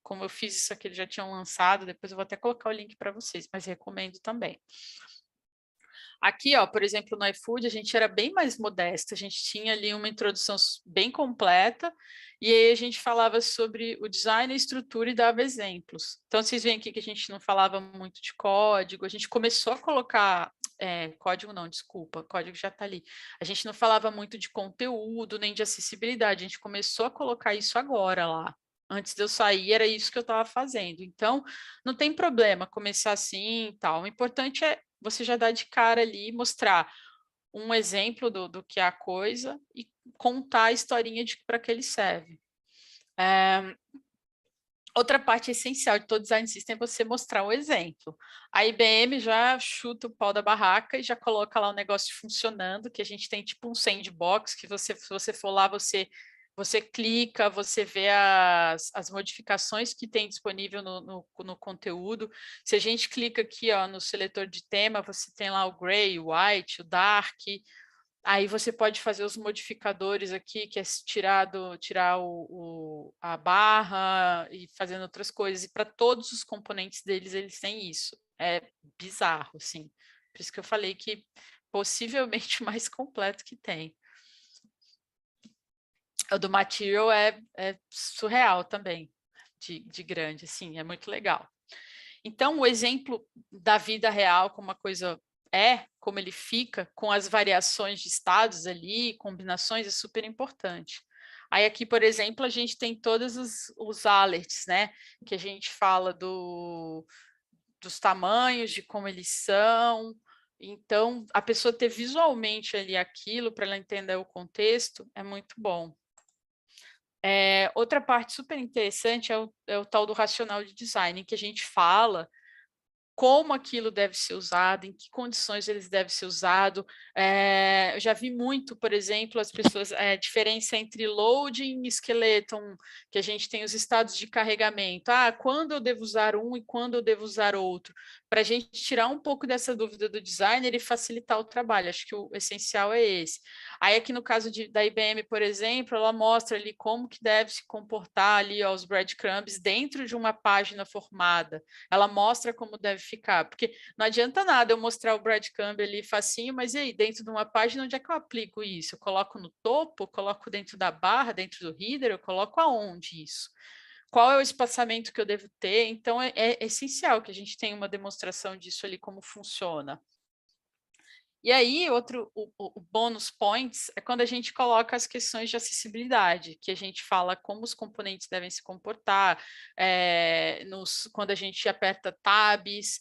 como eu fiz isso aqui, eles já tinham lançado, depois eu vou até colocar o link para vocês, mas recomendo também. Aqui, ó, por exemplo, no iFood, a gente era bem mais modesta, a gente tinha ali uma introdução bem completa, e aí a gente falava sobre o design e a estrutura e dava exemplos. Então, vocês veem aqui que a gente não falava muito de código, a gente começou a colocar, código não, desculpa, código já está ali. A gente não falava muito de conteúdo, nem de acessibilidade, a gente começou a colocar isso agora lá, Antes de eu sair, era isso que eu estava fazendo. Então, não tem problema começar assim e tal. O importante é você já dar de cara ali, mostrar um exemplo do que é a coisa e contar a historinha de para que ele serve. Outra parte essencial de todo design system é você mostrar o exemplo. A IBM já chuta o pau da barraca e já coloca lá o negócio funcionando, que a gente tem tipo um sandbox, que se você for lá, você clica, você vê as modificações que tem disponível no conteúdo. Se a gente clica aqui ó, no seletor de tema, você tem lá o gray, o white, o dark. Aí você pode fazer os modificadores aqui, que é tirar a barra e fazendo outras coisas. E para todos os componentes deles, eles têm isso. É bizarro, assim. Por isso que eu falei que possivelmente o mais completo que tem. O do Material é surreal também, de grande, assim, é muito legal. Então, o exemplo da vida real, como a coisa como ele fica, com as variações de estados ali, combinações, é super importante. Aí aqui, por exemplo, a gente tem todos os alerts, né? Que a gente fala dos tamanhos, de como eles são. Então, a pessoa ter visualmente ali aquilo, para ela entender o contexto, é muito bom. Outra parte super interessante é o tal do racional de design, em que a gente fala como aquilo deve ser usado, em que condições eles devem ser usados. Eu já vi muito, por exemplo, as pessoas, diferença entre loading e skeleton, que a gente tem os estados de carregamento. Quando eu devo usar um e quando eu devo usar outro? Para a gente tirar um pouco dessa dúvida do designer e facilitar o trabalho. Acho que o essencial é esse. Aí aqui no caso da IBM, por exemplo, ela mostra ali como que deve se comportar ali ó, os breadcrumbs dentro de uma página formada. Ela mostra como deve ficar, porque não adianta nada eu mostrar o breadcrumb ali facinho, mas e aí, dentro de uma página, onde é que eu aplico isso? Eu coloco no topo, eu coloco dentro da barra, dentro do header, eu coloco aonde isso? Qual é o espaçamento que eu devo ter? Então, é essencial que a gente tenha uma demonstração disso ali, como funciona. E aí, o bônus points é quando a gente coloca as questões de acessibilidade, que a gente fala como os componentes devem se comportar, quando a gente aperta tabs,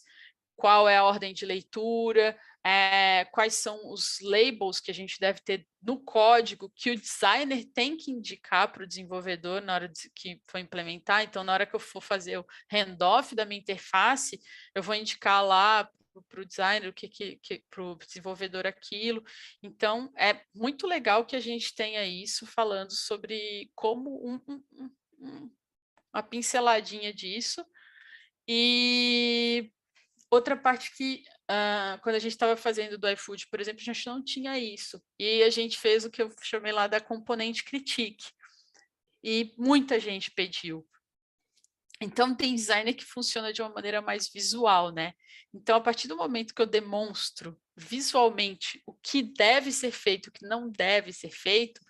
qual é a ordem de leitura, quais são os labels que a gente deve ter no código, que o designer tem que indicar para o desenvolvedor na hora que for implementar. Então, na hora que eu for fazer o handoff da minha interface, eu vou indicar lá para o designer, para o desenvolvedor aquilo. Então, é muito legal que a gente tenha isso falando sobre como uma pinceladinha disso. E outra parte que, quando a gente estava fazendo do iFood, por exemplo, a gente não tinha isso. E a gente fez o que eu chamei lá da componente critique. E muita gente pediu. Então, tem designer que funciona de uma maneira mais visual, né? Então, a partir do momento que eu demonstro visualmente o que deve ser feito, o que não deve ser feito,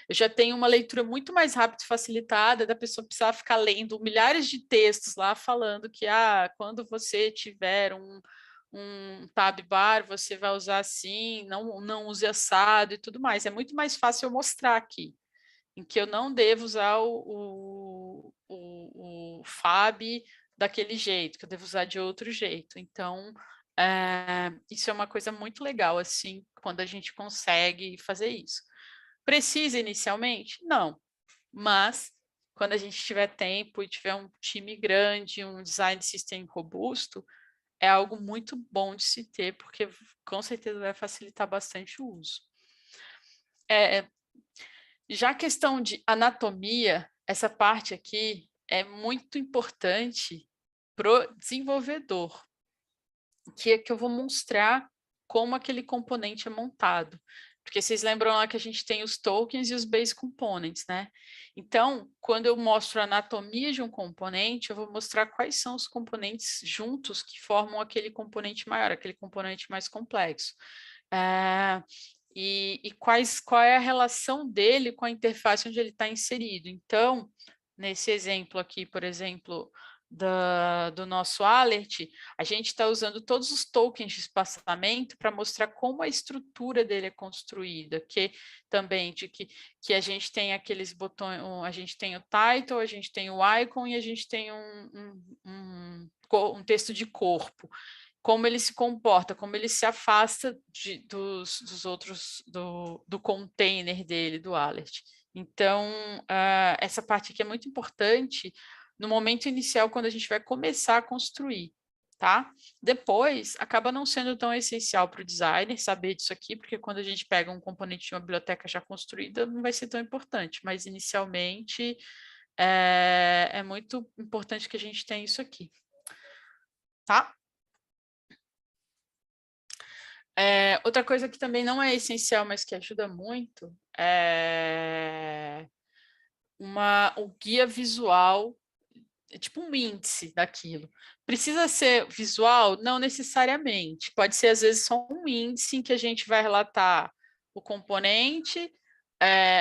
eu já tenho uma leitura muito mais rápida e facilitada da pessoa precisar ficar lendo milhares de textos lá falando que quando você tiver um tab bar, você vai usar assim, não use assado e tudo mais. É muito mais fácil eu mostrar aqui em que eu não devo usar o FAB daquele jeito, que eu devo usar de outro jeito. Então, isso é uma coisa muito legal, assim, quando a gente consegue fazer isso. Precisa inicialmente? Não, mas quando a gente tiver tempo e tiver um time grande, um design system robusto, é algo muito bom de se ter, porque com certeza vai facilitar bastante o uso. Já a questão de anatomia, essa parte aqui é muito importante para o desenvolvedor, que eu vou mostrar como aquele componente é montado. Porque vocês lembram lá que a gente tem os tokens e os base components, né? Então, quando eu mostro a anatomia de um componente, eu vou mostrar quais são os componentes juntos que formam aquele componente maior, aquele componente mais complexo. E qual é a relação dele com a interface onde ele está inserido. Então, nesse exemplo aqui, por exemplo, do nosso alert, a gente está usando todos os tokens de espaçamento para mostrar como a estrutura dele é construída, que também que a gente tem aqueles botões, a gente tem o title, a gente tem o icon e a gente tem um texto de corpo. Como ele se comporta, como ele se afasta dos outros, do container dele, do alert. Então, essa parte aqui é muito importante no momento inicial, quando a gente vai começar a construir, tá? Depois, acaba não sendo tão essencial para o designer saber disso aqui, porque quando a gente pega um componente de uma biblioteca já construída, não vai ser tão importante, mas inicialmente é muito importante que a gente tenha isso aqui, tá? Outra coisa que também não é essencial, mas que ajuda muito, é o guia visual, tipo um índice daquilo. Precisa ser visual? Não necessariamente. Pode ser, às vezes, só um índice em que a gente vai relatar o componente,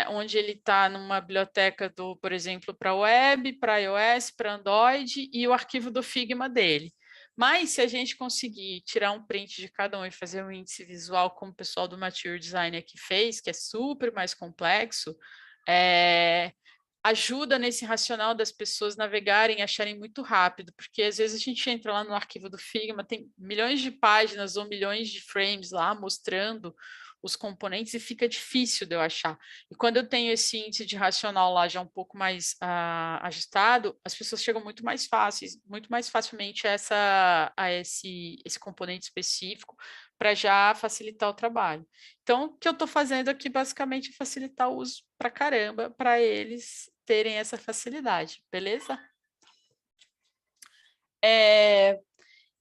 onde ele está numa biblioteca, por exemplo, para web, para iOS, para Android, e o arquivo do Figma dele. Mas, se a gente conseguir tirar um print de cada um e fazer um índice visual, como o pessoal do Material Design aqui fez, que é super mais complexo, ajuda nesse racional das pessoas navegarem e acharem muito rápido, porque às vezes a gente entra lá no arquivo do Figma, tem milhões de páginas ou milhões de frames lá mostrando os componentes e fica difícil de eu achar. E quando eu tenho esse índice de racional lá já um pouco mais ajustado, as pessoas chegam muito mais facilmente a esse componente específico para já facilitar o trabalho. Então, o que eu estou fazendo aqui basicamente é facilitar o uso para caramba, para eles terem essa facilidade, beleza?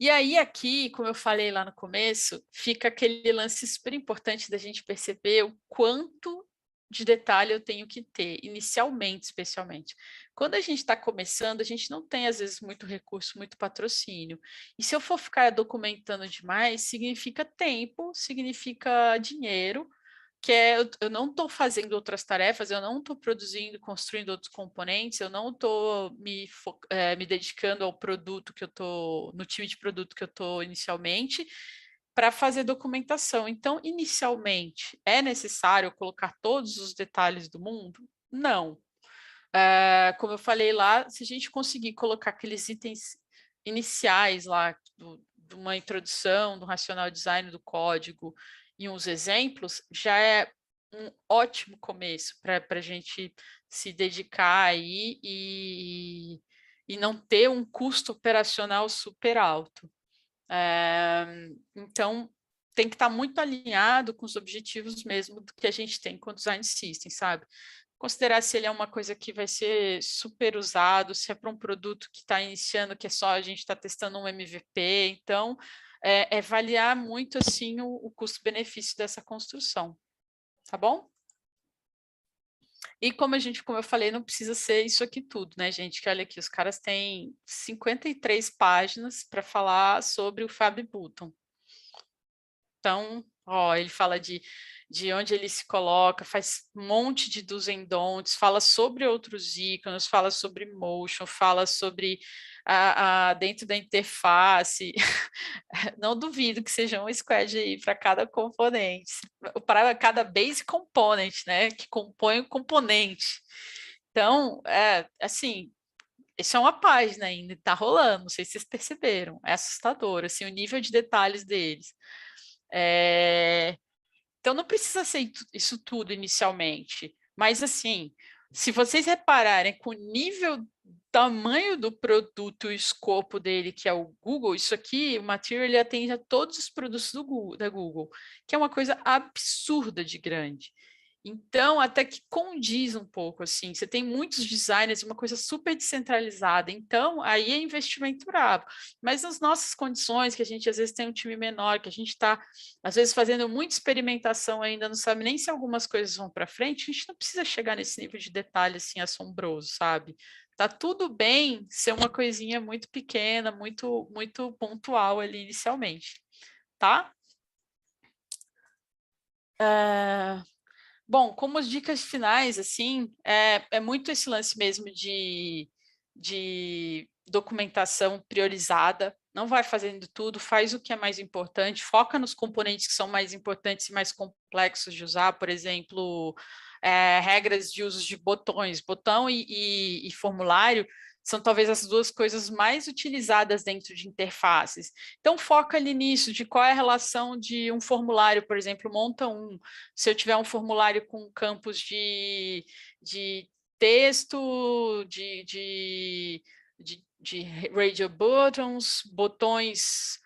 E aí aqui, como eu falei lá no começo, fica aquele lance super importante da gente perceber o quanto de detalhe eu tenho que ter, inicialmente, especialmente. Quando a gente está começando, a gente não tem, às vezes, muito recurso, muito patrocínio. E se eu for ficar documentando demais, significa tempo, significa dinheiro, que eu não estou fazendo outras tarefas, eu não estou produzindo, construindo outros componentes, eu não estou me dedicando ao produto que eu estou, no time de produto que eu estou inicialmente, para fazer documentação. Então, inicialmente, é necessário colocar todos os detalhes do mundo? Não. Como eu falei lá, se a gente conseguir colocar aqueles itens iniciais lá, de uma introdução, do racional design do código, e uns exemplos, já é um ótimo começo para a gente se dedicar aí e não ter um custo operacional super alto. Então, tem que estar muito alinhado com os objetivos mesmo que a gente tem com o Design System, sabe? Considerar se ele é uma coisa que vai ser super usado, se é para um produto que está iniciando, que é só a gente está testando um MVP. Então, avaliar muito assim o custo-benefício dessa construção, tá bom? E como eu falei, não precisa ser isso aqui tudo, né, gente? Que olha aqui, os caras têm 53 páginas para falar sobre o Fab Button. Então, ó, ele fala de onde ele se coloca, faz um monte de do's and don'ts, fala sobre outros ícones, fala sobre motion, fala sobre dentro da interface. Não duvido que seja um squad aí para cada componente, para cada base component, né, que compõe o componente. Então, assim, isso é uma página ainda, está rolando, não sei se vocês perceberam, é assustador, assim, o nível de detalhes deles. Então, não precisa ser isso tudo inicialmente, mas assim, se vocês repararem com o nível, tamanho do produto, o escopo dele, que é o Google, isso aqui, o Material, ele atende a todos os produtos da Google, que é uma coisa absurda de grande. Então, até que condiz um pouco, assim, você tem muitos designers, uma coisa super descentralizada, então, aí é investimento bravo. Mas nas nossas condições, que a gente às vezes tem um time menor, que a gente está, às vezes, fazendo muita experimentação ainda, não sabe nem se algumas coisas vão para frente, a gente não precisa chegar nesse nível de detalhe, assim, assombroso, sabe? Tá tudo bem ser uma coisinha muito pequena, muito, muito pontual ali inicialmente, tá? Bom, como as dicas finais, assim, é muito esse lance mesmo de documentação priorizada, não vai fazendo tudo, faz o que é mais importante, foca nos componentes que são mais importantes e mais complexos de usar, por exemplo, regras de uso de botões, botão e formulário, são talvez as duas coisas mais utilizadas dentro de interfaces. Então, foca ali nisso, de qual é a relação de um formulário, por exemplo, monta um. Se eu tiver um formulário com campos de texto, de radio buttons, botões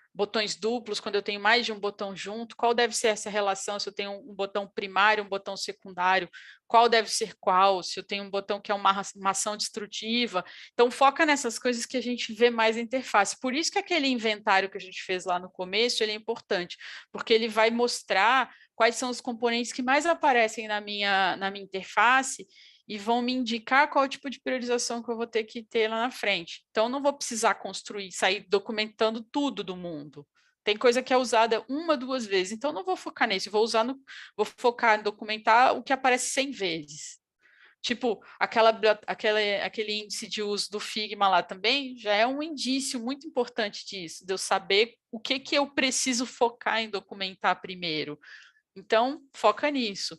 duplos, quando eu tenho mais de um botão junto, qual deve ser essa relação, se eu tenho um botão primário, um botão secundário, qual deve ser qual, se eu tenho um botão que é uma ação destrutiva. Então, foca nessas coisas que a gente vê mais na interface. Por isso que aquele inventário que a gente fez lá no começo, ele é importante, porque ele vai mostrar quais são os componentes que mais aparecem na minha interface e vão me indicar qual tipo de priorização que eu vou ter que ter lá na frente. Então, não vou precisar construir, sair documentando tudo do mundo. Tem coisa que é usada uma, duas vezes, então não vou focar nisso, vou focar em documentar o que aparece 100 vezes. Tipo, aquele índice de uso do Figma lá também já é um indício muito importante disso, de eu saber o que eu preciso focar em documentar primeiro. Então, foca nisso.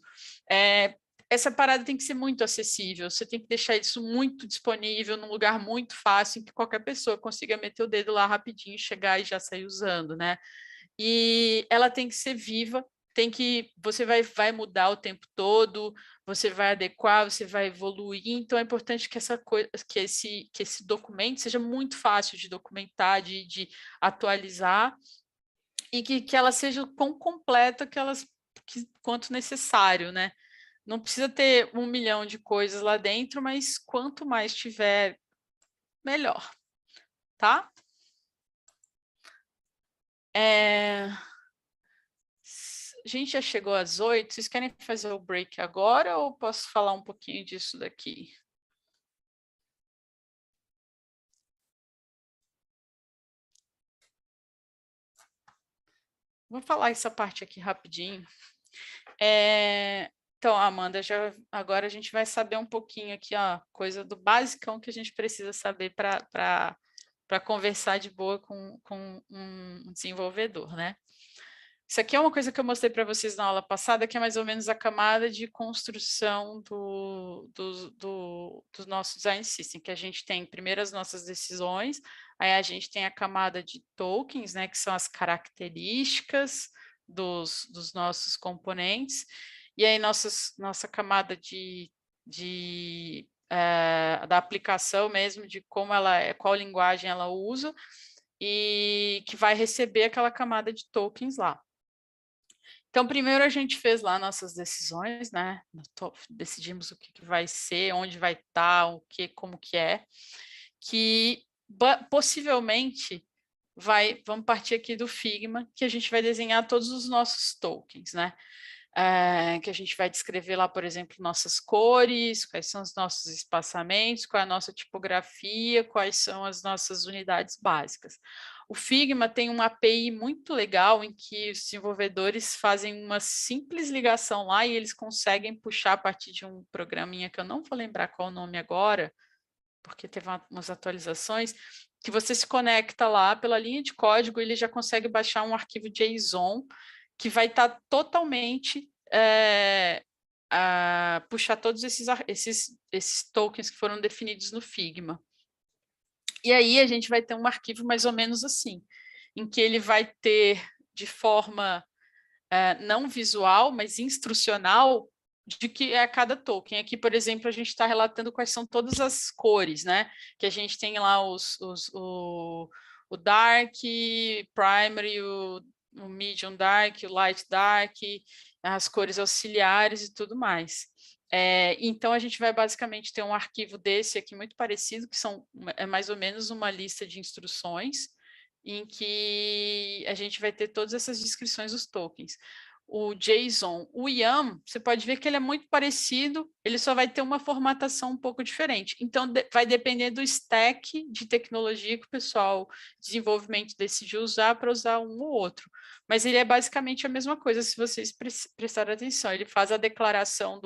Essa parada tem que ser muito acessível, você tem que deixar isso muito disponível, num lugar muito fácil, em que qualquer pessoa consiga meter o dedo lá rapidinho, chegar e já sair usando, né? E ela tem que ser viva, você vai mudar o tempo todo, você vai adequar, você vai evoluir, então é importante que esse documento seja muito fácil de documentar, de atualizar, e que ela seja tão completa quanto necessário, né? Não precisa ter 1 milhão de coisas lá dentro, mas quanto mais tiver, melhor, tá? A gente já chegou às 8, vocês querem fazer o break agora ou posso falar um pouquinho disso daqui? Vou falar essa parte aqui rapidinho. Então, Amanda, agora a gente vai saber um pouquinho aqui, ó, coisa do basicão que a gente precisa saber para conversar de boa com um desenvolvedor, né? Isso aqui é uma coisa que eu mostrei para vocês na aula passada, que é mais ou menos a camada de construção do nosso design system, que a gente tem primeiro as nossas decisões, aí a gente tem a camada de tokens, né, que são as características dos nossos componentes, e aí nossa camada da aplicação mesmo, de como ela é, qual linguagem ela usa, e que vai receber aquela camada de tokens lá. Então, primeiro a gente fez lá nossas decisões, né? Decidimos o que vai ser, onde vai estar, como que é, que possivelmente vamos partir aqui do Figma, que a gente vai desenhar todos os nossos tokens, né? Que a gente vai descrever lá, por exemplo, nossas cores, quais são os nossos espaçamentos, qual é a nossa tipografia, quais são as nossas unidades básicas. O Figma tem uma API muito legal em que os desenvolvedores fazem uma simples ligação lá e eles conseguem puxar a partir de um programinha que eu não vou lembrar qual o nome agora, porque teve umas atualizações, que você se conecta lá pela linha de código e ele já consegue baixar um arquivo JSON que vai estar totalmente puxar todos esses tokens que foram definidos no Figma. E aí a gente vai ter um arquivo mais ou menos assim, em que ele vai ter de forma não visual, mas instrucional, de que é cada token. Aqui, por exemplo, a gente está relatando quais são todas as cores, né? Que a gente tem lá o dark, primary, o medium dark, o light dark, as cores auxiliares e tudo mais. Então, a gente vai basicamente ter um arquivo desse aqui muito parecido, que é mais ou menos uma lista de instruções, em que a gente vai ter todas essas descrições dos tokens. O JSON, o YAML, você pode ver que ele é muito parecido, ele só vai ter uma formatação um pouco diferente. Então, vai depender do stack de tecnologia que o pessoal de desenvolvimento decidiu usar para usar um ou outro. Mas ele é basicamente a mesma coisa, se vocês prestarem atenção. Ele faz a declaração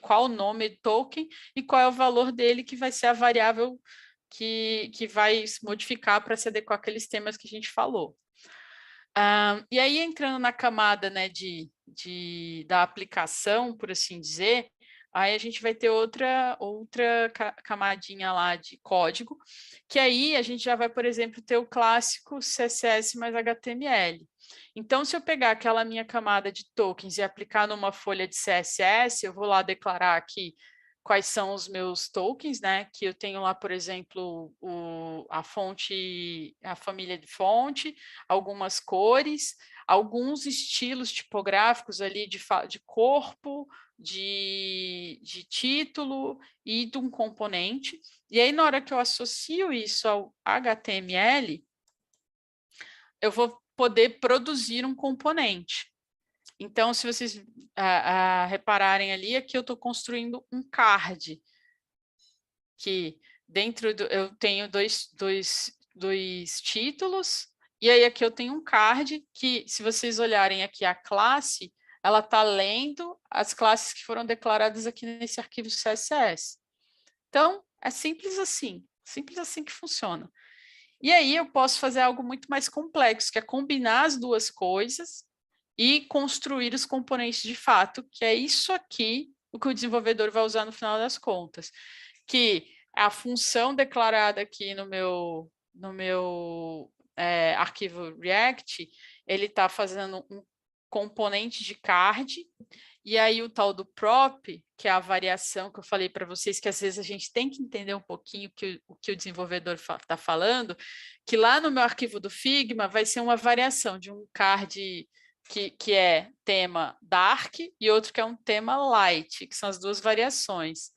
qual o nome do token e qual é o valor dele, que vai ser a variável que vai se modificar para se adequar àqueles temas que a gente falou. E aí, entrando na camada, né, da aplicação, por assim dizer, aí a gente vai ter outra camadinha lá de código, que aí a gente já vai, por exemplo, ter o clássico CSS mais HTML. Então, se eu pegar aquela minha camada de tokens e aplicar numa folha de CSS, eu vou lá declarar aqui quais são os meus tokens, né? Que eu tenho lá, por exemplo, a fonte, a família de fonte, algumas cores, alguns estilos tipográficos ali de corpo, de título e de um componente. E aí, na hora que eu associo isso ao HTML, eu vou poder produzir um componente. Então, se vocês repararem ali, aqui eu estou construindo um card, que dentro eu tenho dois títulos, e aí aqui eu tenho um card que, se vocês olharem aqui a classe, ela está lendo as classes que foram declaradas aqui nesse arquivo CSS. Então, é simples assim que funciona. E aí eu posso fazer algo muito mais complexo, que é combinar as duas coisas e construir os componentes de fato, que é isso aqui o que o desenvolvedor vai usar no final das contas. Que a função declarada aqui no meu arquivo React, ele está fazendo um componente de card, e aí o tal do prop, que é a variação que eu falei para vocês, que às vezes a gente tem que entender um pouquinho o que o desenvolvedor está falando, que lá no meu arquivo do Figma vai ser uma variação de um card que é tema dark e outro que é um tema light, que são as duas variações.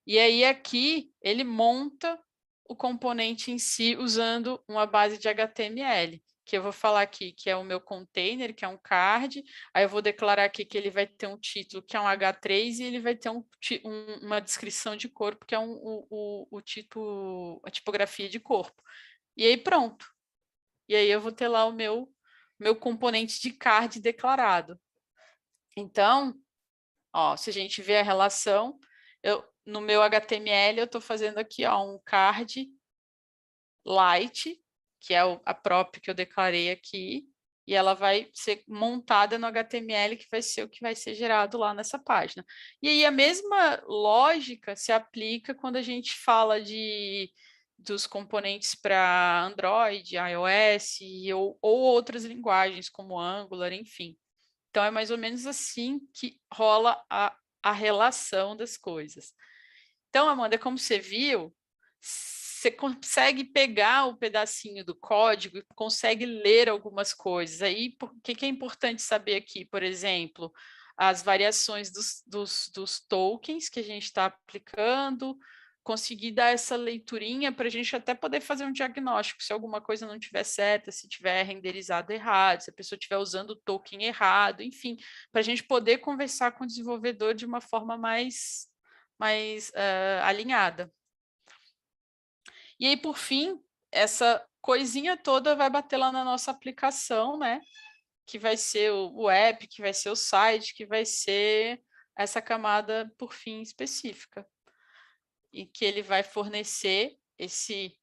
E aí aqui ele monta o componente em si usando uma base de HTML, que eu vou falar aqui que é o meu container, que é um card, aí eu vou declarar aqui que ele vai ter um título que é um H3 e ele vai ter uma descrição de corpo, que é o título, a tipografia de corpo. E aí pronto. E aí eu vou ter lá o meu componente de card declarado. Então, ó, se a gente vê a relação, no meu HTML eu estou fazendo aqui ó, um card light, que é a própria que eu declarei aqui, e ela vai ser montada no HTML, que vai ser o que vai ser gerado lá nessa página. E aí a mesma lógica se aplica quando a gente fala dos componentes para Android, iOS ou outras linguagens como Angular, enfim. Então, é mais ou menos assim que rola a relação das coisas. Então, Amanda, como você viu, você consegue pegar o pedacinho do código e consegue ler algumas coisas. Aí, o que é importante saber aqui, por exemplo, as variações dos tokens que a gente está aplicando, conseguir dar essa leiturinha para a gente até poder fazer um diagnóstico, se alguma coisa não estiver certa, se tiver renderizado errado, se a pessoa estiver usando o token errado, enfim, para a gente poder conversar com o desenvolvedor de uma forma mais alinhada. E aí, por fim, essa coisinha toda vai bater lá na nossa aplicação, né? Que vai ser o app, que vai ser o site, que vai ser essa camada, por fim, específica. E que ele vai fornecer esse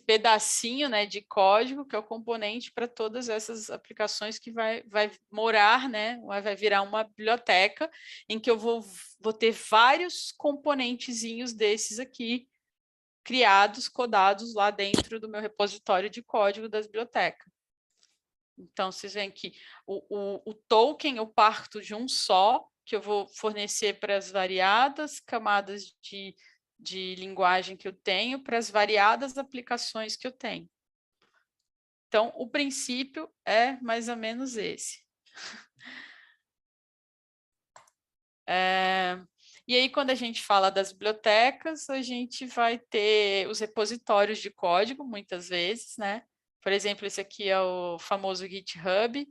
pedacinho, né, de código, que é o componente para todas essas aplicações que vai morar, né, vai virar uma biblioteca em que eu vou ter vários componentezinhos desses aqui, criados, codados lá dentro do meu repositório de código da biblioteca. Então, vocês veem que o token eu parto de um só, que eu vou fornecer para as variadas camadas de linguagem que eu tenho, para as variadas aplicações que eu tenho. Então, o princípio é mais ou menos esse. E aí, quando a gente fala das bibliotecas, a gente vai ter os repositórios de código, muitas vezes, né? Por exemplo, esse aqui é o famoso GitHub,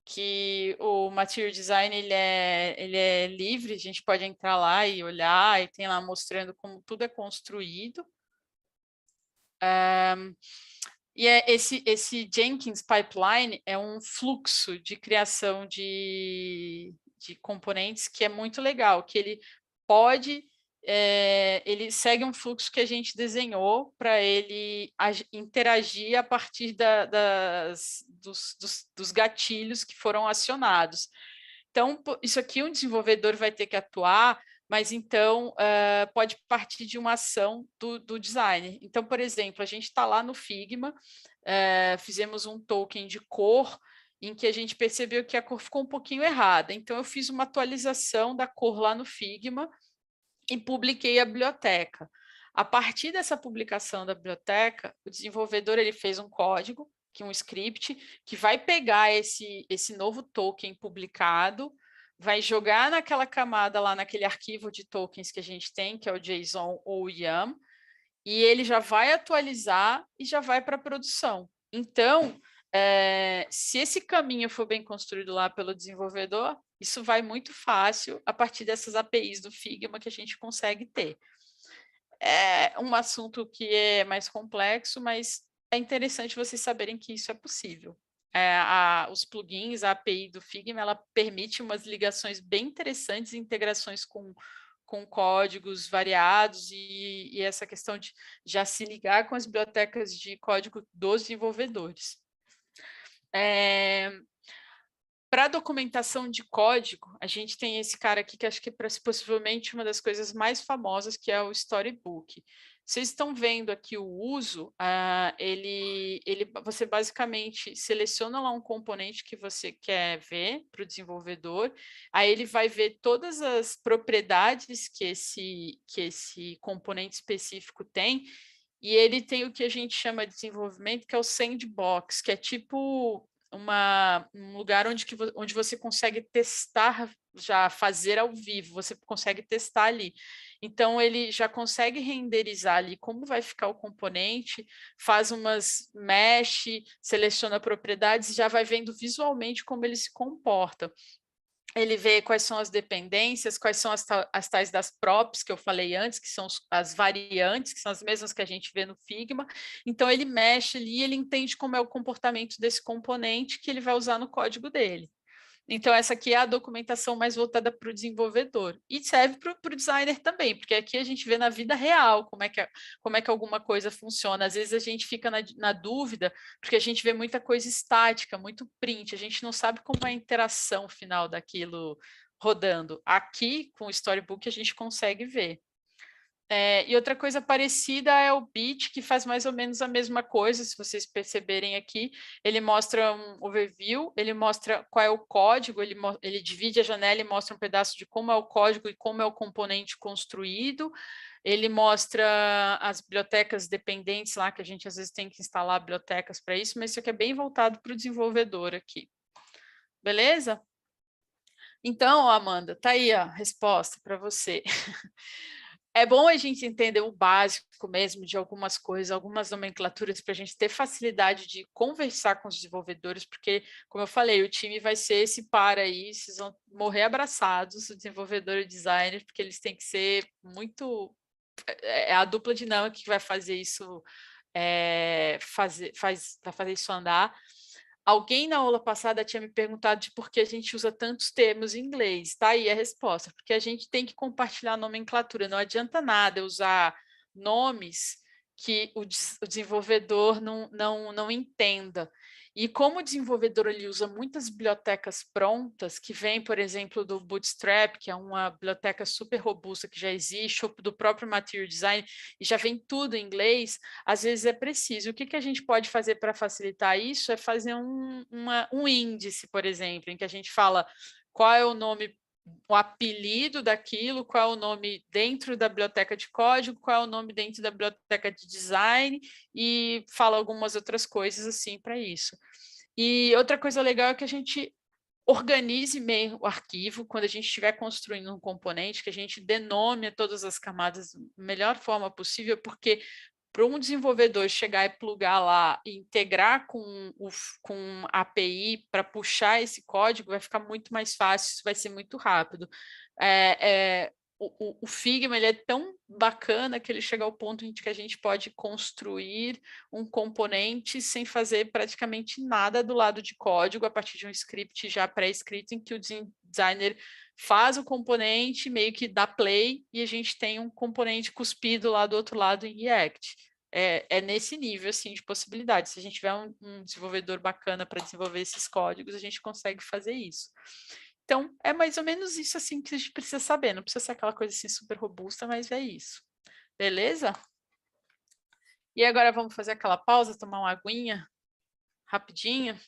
que o Material Design ele é livre, a gente pode entrar lá e olhar, e tem lá mostrando como tudo é construído. E esse Jenkins Pipeline é um fluxo de criação de componentes que é muito legal, que ele pode ele segue um fluxo que a gente desenhou para ele interagir a partir dos gatilhos que foram acionados. Então, isso aqui um desenvolvedor vai ter que atuar, mas então pode partir de uma ação do designer. Então, por exemplo, a gente está lá no Figma, fizemos um token de cor, em que a gente percebeu que a cor ficou um pouquinho errada. Então, eu fiz uma atualização da cor lá no Figma e publiquei a biblioteca. A partir dessa publicação da biblioteca, o desenvolvedor ele fez um código, um script, que vai pegar esse novo token publicado, vai jogar naquela camada lá, naquele arquivo de tokens que a gente tem, que é o JSON ou o YAML, e ele já vai atualizar e já vai para a produção. Então, se esse caminho for bem construído lá pelo desenvolvedor, isso vai muito fácil a partir dessas APIs do Figma que a gente consegue ter. É um assunto que é mais complexo, mas é interessante vocês saberem que isso é possível. Os plugins, a API do Figma, ela permite umas ligações bem interessantes, integrações com códigos variados e essa questão de já se ligar com as bibliotecas de código dos desenvolvedores. Para a documentação de código, a gente tem esse cara aqui, que acho que é possivelmente uma das coisas mais famosas, que é o Storybook. Vocês estão vendo aqui o uso, você basicamente seleciona lá um componente que você quer ver para o desenvolvedor, aí ele vai ver todas as propriedades que esse componente específico tem, e ele tem o que a gente chama de desenvolvimento, que é o sandbox, que é tipo um lugar onde você consegue testar, já fazer ao vivo, você consegue testar ali. Então, ele já consegue renderizar ali como vai ficar o componente, faz umas mesh, seleciona propriedades, já vai vendo visualmente como ele se comporta. Ele vê quais são as dependências, quais são as tais das props que eu falei antes, que são as variantes, que são as mesmas que a gente vê no Figma. Então, ele mexe ali, ele entende como é o comportamento desse componente que ele vai usar no código dele. Então, essa aqui é a documentação mais voltada para o desenvolvedor. E serve para o designer também, porque aqui a gente vê na vida real como é que alguma coisa funciona. Às vezes a gente fica na dúvida, porque a gente vê muita coisa estática, muito print, a gente não sabe como é a interação final daquilo rodando. Aqui, com o Storybook, a gente consegue ver. E outra coisa parecida é o Bit, que faz mais ou menos a mesma coisa, se vocês perceberem aqui. Ele mostra um overview, ele mostra qual é o código, ele divide a janela e mostra um pedaço de como é o código e como é o componente construído. Ele mostra as bibliotecas dependentes lá, que a gente às vezes tem que instalar bibliotecas para isso, mas isso aqui é bem voltado para o desenvolvedor aqui. Beleza? Então, Amanda, tá aí a resposta para você. É bom a gente entender o básico mesmo de algumas coisas, algumas nomenclaturas, para a gente ter facilidade de conversar com os desenvolvedores, porque, como eu falei, o time vai ser esse par aí, vocês vão morrer abraçados, o desenvolvedor e o designer, porque eles têm que ser muito... É a dupla dinâmica que vai fazer isso, vai fazer isso andar. Alguém na aula passada tinha me perguntado de por que a gente usa tantos termos em inglês. Tá aí a resposta, porque a gente tem que compartilhar a nomenclatura. Não adianta nada eu usar nomes que o desenvolvedor não entenda. E como o desenvolvedor ele usa muitas bibliotecas prontas, que vem, por exemplo, do Bootstrap, que é uma biblioteca super robusta que já existe, ou do próprio Material Design, e já vem tudo em inglês, às vezes é preciso. O que a gente pode fazer para facilitar isso é fazer um índice, por exemplo, em que a gente fala qual é o nome, o apelido daquilo, qual é o nome dentro da biblioteca de código, qual é o nome dentro da biblioteca de design, e fala algumas outras coisas assim para isso. E outra coisa legal é que a gente organize bem o arquivo, quando a gente estiver construindo um componente, que a gente denome todas as camadas da melhor forma possível, porque para um desenvolvedor chegar e plugar lá e integrar com a API para puxar esse código, vai ficar muito mais fácil, isso vai ser muito rápido. O Figma ele é tão bacana que ele chega ao ponto em que a gente pode construir um componente sem fazer praticamente nada do lado de código, a partir de um script já pré-escrito, em que o designer faz o componente, meio que dá play, e a gente tem um componente cuspido lá do outro lado em React. É nesse nível, assim, de possibilidade. Se a gente tiver um desenvolvedor bacana para desenvolver esses códigos, a gente consegue fazer isso. Então, é mais ou menos isso, assim, que a gente precisa saber. Não precisa ser aquela coisa, assim, super robusta, mas é isso. Beleza? E agora vamos fazer aquela pausa, tomar uma aguinha, rapidinho.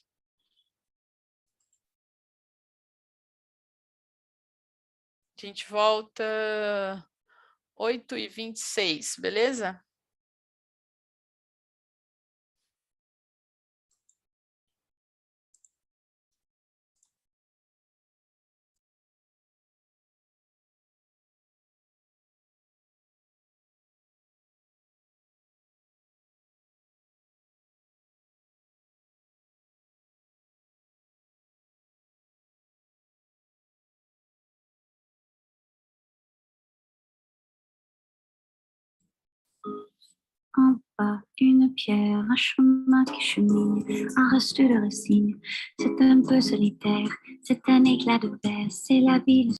A gente volta 8h26, beleza? En bas, une pierre, un chemin qui chemine, un reste de racines. C'est un peu solitaire, c'est un éclat de verre, c'est la ville.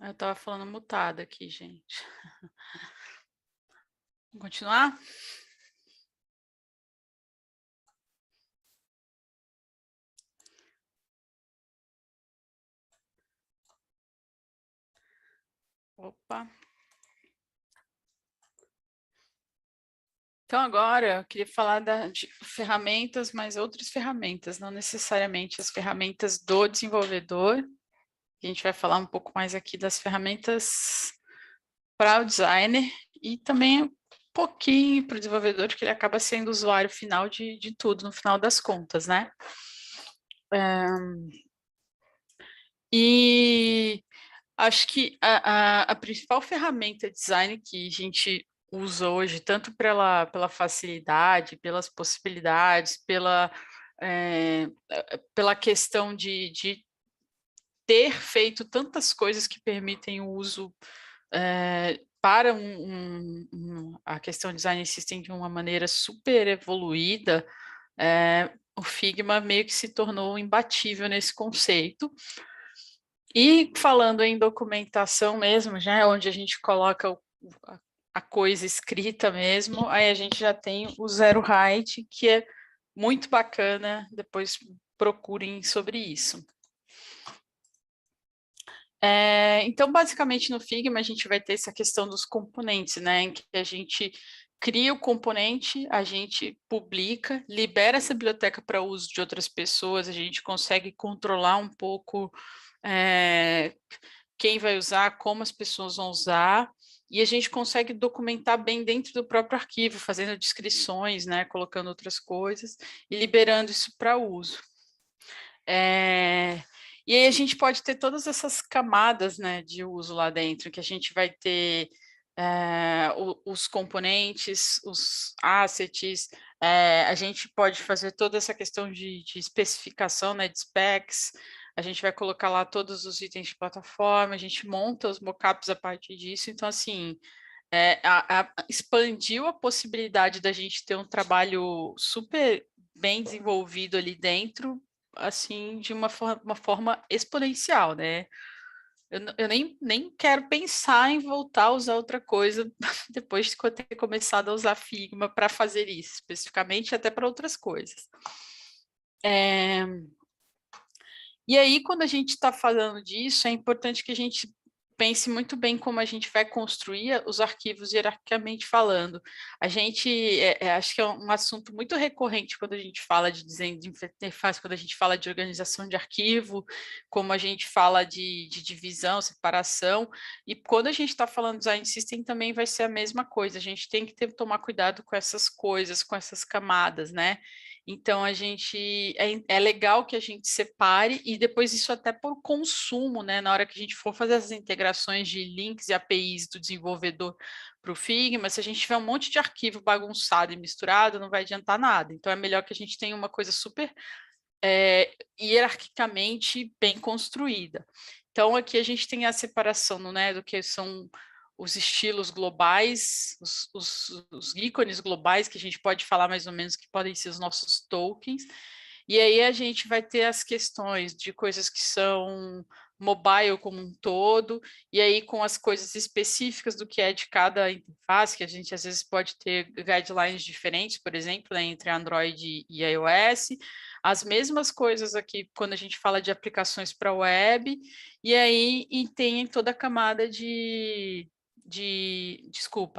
Eu estava falando mutada aqui, gente. Vamos continuar? Opa. Então, agora eu queria falar de ferramentas, mas outras ferramentas, não necessariamente as ferramentas do desenvolvedor. A gente vai falar um pouco mais aqui das ferramentas para o designer e também um pouquinho para o desenvolvedor, porque ele acaba sendo o usuário final de tudo, no final das contas, né? E acho que a principal ferramenta de design que a gente usa hoje, tanto pela facilidade, pelas possibilidades, pela questão de ter feito tantas coisas que permitem o uso para a questão de design system de uma maneira super evoluída, o Figma meio que se tornou imbatível nesse conceito. E falando em documentação mesmo, já é onde a gente coloca a coisa escrita mesmo, aí a gente já tem o Zero Height, que é muito bacana, depois procurem sobre isso. Então, basicamente, no Figma, a gente vai ter essa questão dos componentes, né, em que a gente cria o componente, a gente publica, libera essa biblioteca para uso de outras pessoas, a gente consegue controlar um pouco quem vai usar, como as pessoas vão usar, e a gente consegue documentar bem dentro do próprio arquivo, fazendo descrições, né, colocando outras coisas e liberando isso para uso. E aí a gente pode ter todas essas camadas, né, de uso lá dentro, que a gente vai ter os componentes, os assets, a gente pode fazer toda essa questão de especificação, né, de specs, a gente vai colocar lá todos os itens de plataforma, a gente monta os mockups a partir disso, então, assim, expandiu a possibilidade da gente ter um trabalho super bem desenvolvido ali dentro, assim, de uma forma exponencial, né? Eu nem quero pensar em voltar a usar outra coisa depois de ter começado a usar Figma para fazer isso, especificamente até para outras coisas. E aí, quando a gente está falando disso, é importante que a gente pense muito bem como a gente vai construir os arquivos hierarquicamente falando. A gente, acho que é um assunto muito recorrente quando a gente fala de desenho de interface, quando a gente fala de organização de arquivo, como a gente fala de divisão, separação, e quando a gente está falando de design system também vai ser a mesma coisa, a gente tem que tomar cuidado com essas coisas, com essas camadas, né? Então, é legal que a gente separe e depois isso até por consumo, né? Na hora que a gente for fazer as integrações de links e APIs do desenvolvedor para o Figma, se a gente tiver um monte de arquivo bagunçado e misturado, não vai adiantar nada. Então, é melhor que a gente tenha uma coisa super hierarquicamente bem construída. Então, aqui a gente tem a separação, né, do que são os estilos globais, os ícones globais, que a gente pode falar mais ou menos que podem ser os nossos tokens, e aí a gente vai ter as questões de coisas que são mobile como um todo, e aí com as coisas específicas do que é de cada interface, que a gente às vezes pode ter guidelines diferentes, por exemplo, né, entre Android e iOS, as mesmas coisas aqui quando a gente fala de aplicações para web, e aí tem toda a camada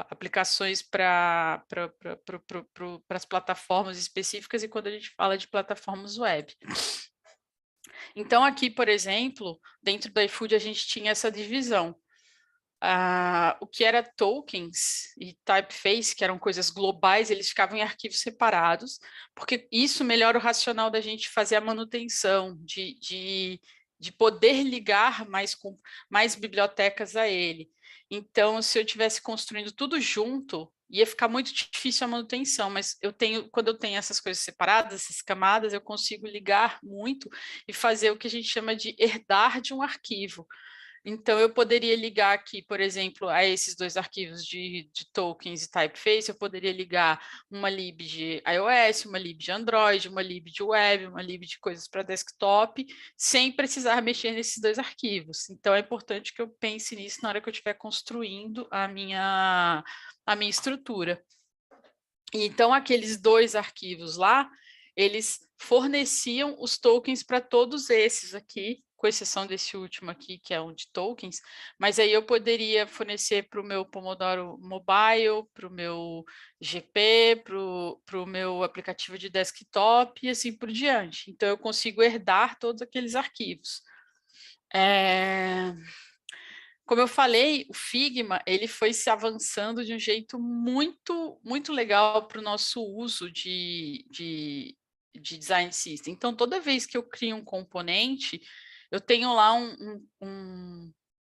aplicações para as plataformas específicas e quando a gente fala de plataformas web. Então, aqui, por exemplo, dentro do iFood, a gente tinha essa divisão. O que era tokens e typeface, que eram coisas globais, eles ficavam em arquivos separados, porque isso melhora o racional da gente fazer a manutenção, de poder ligar mais bibliotecas a ele. Então, se eu estivesse construindo tudo junto, ia ficar muito difícil a manutenção, mas quando eu tenho essas coisas separadas, essas camadas, eu consigo ligar muito e fazer o que a gente chama de herdar de um arquivo. Então, eu poderia ligar aqui, por exemplo, a esses dois arquivos de tokens e typeface, eu poderia ligar uma lib de iOS, uma lib de Android, uma lib de web, uma lib de coisas para desktop, sem precisar mexer nesses dois arquivos. Então, é importante que eu pense nisso na hora que eu estiver construindo a minha estrutura. Então, aqueles dois arquivos lá, eles forneciam os tokens para todos esses aqui, com exceção desse último aqui, que é um de tokens, mas aí eu poderia fornecer para o meu Pomodoro Mobile, para o meu GP, para o meu aplicativo de desktop e assim por diante. Então, eu consigo herdar todos aqueles arquivos. Como eu falei, o Figma ele foi se avançando de um jeito muito, muito legal para o nosso uso de design system. Então, toda vez que eu crio um componente, eu tenho lá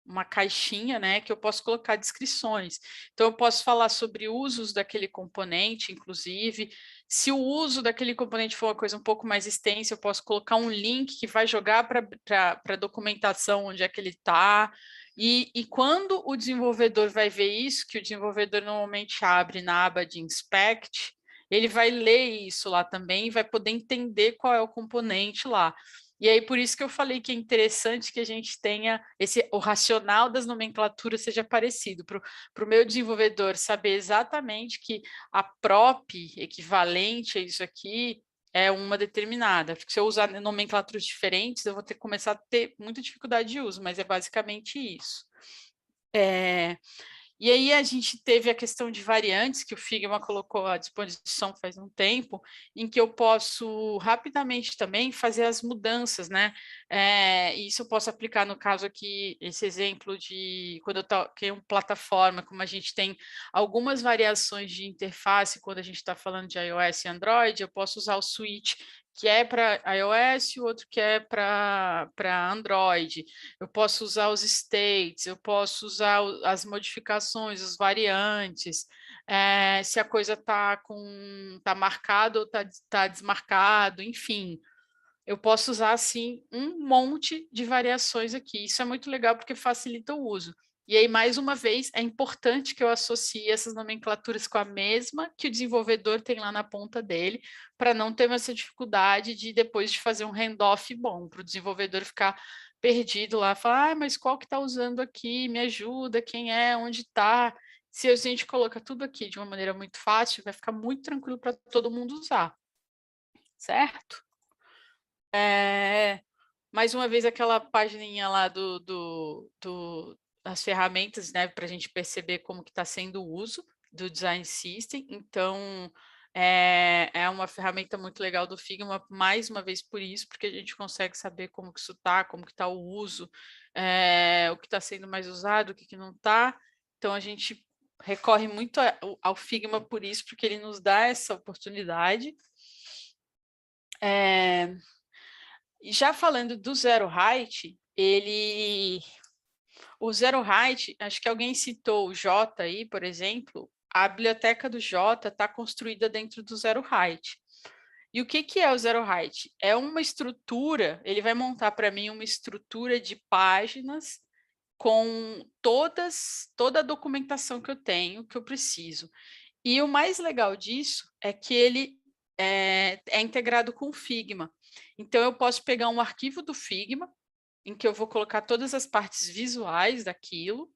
uma caixinha, né, que eu posso colocar descrições. Então, eu posso falar sobre usos daquele componente, inclusive. Se o uso daquele componente for uma coisa um pouco mais extensa, eu posso colocar um link que vai jogar para a documentação onde é que ele está. E quando o desenvolvedor vai ver isso, que o desenvolvedor normalmente abre na aba de Inspect, ele vai ler isso lá também e vai poder entender qual é o componente lá. E aí, por isso que eu falei que é interessante que a gente tenha o racional das nomenclaturas seja parecido, para o meu desenvolvedor saber exatamente que a prop equivalente a isso aqui é uma determinada. Porque se eu usar nomenclaturas diferentes, eu vou ter que começar a ter muita dificuldade de uso, mas é basicamente isso. E aí a gente teve a questão de variantes, que o Figma colocou à disposição faz um tempo, em que eu posso rapidamente também fazer as mudanças, né? Isso eu posso aplicar no caso aqui, esse exemplo de quando eu toquei uma plataforma, como a gente tem algumas variações de interface, quando a gente está falando de iOS e Android, eu posso usar o switch que é para iOS e o outro que é para Android. Eu posso usar os states, eu posso usar as modificações, as variantes, se a coisa está marcado ou tá desmarcado, enfim. Eu posso usar, assim, um monte de variações aqui. Isso é muito legal porque facilita o uso. E aí, mais uma vez, é importante que eu associe essas nomenclaturas com a mesma que o desenvolvedor tem lá na ponta dele, para não ter essa dificuldade de depois de fazer um handoff bom, para o desenvolvedor ficar perdido lá, falar, mas qual que está usando aqui? Me ajuda, quem é, onde está? Se a gente coloca tudo aqui de uma maneira muito fácil, vai ficar muito tranquilo para todo mundo usar, certo? Mais uma vez aquela pagininha lá do as ferramentas, né, para a gente perceber como que está sendo o uso do Design System. Então, é uma ferramenta muito legal do Figma, mais uma vez por isso, porque a gente consegue saber como que isso está, como que está o uso, o que está sendo mais usado, o que não está. Então, a gente recorre muito ao Figma por isso, porque ele nos dá essa oportunidade. Já falando do Zero Height, o Zero Height, acho que alguém citou o Jota aí, por exemplo, a biblioteca do Jota está construída dentro do Zero Height. E o que é o Zero Height? É uma estrutura, ele vai montar para mim uma estrutura de páginas com toda a documentação que eu tenho, que eu preciso. E o mais legal disso é que ele é integrado com o Figma. Então, eu posso pegar um arquivo do Figma, em que eu vou colocar todas as partes visuais daquilo,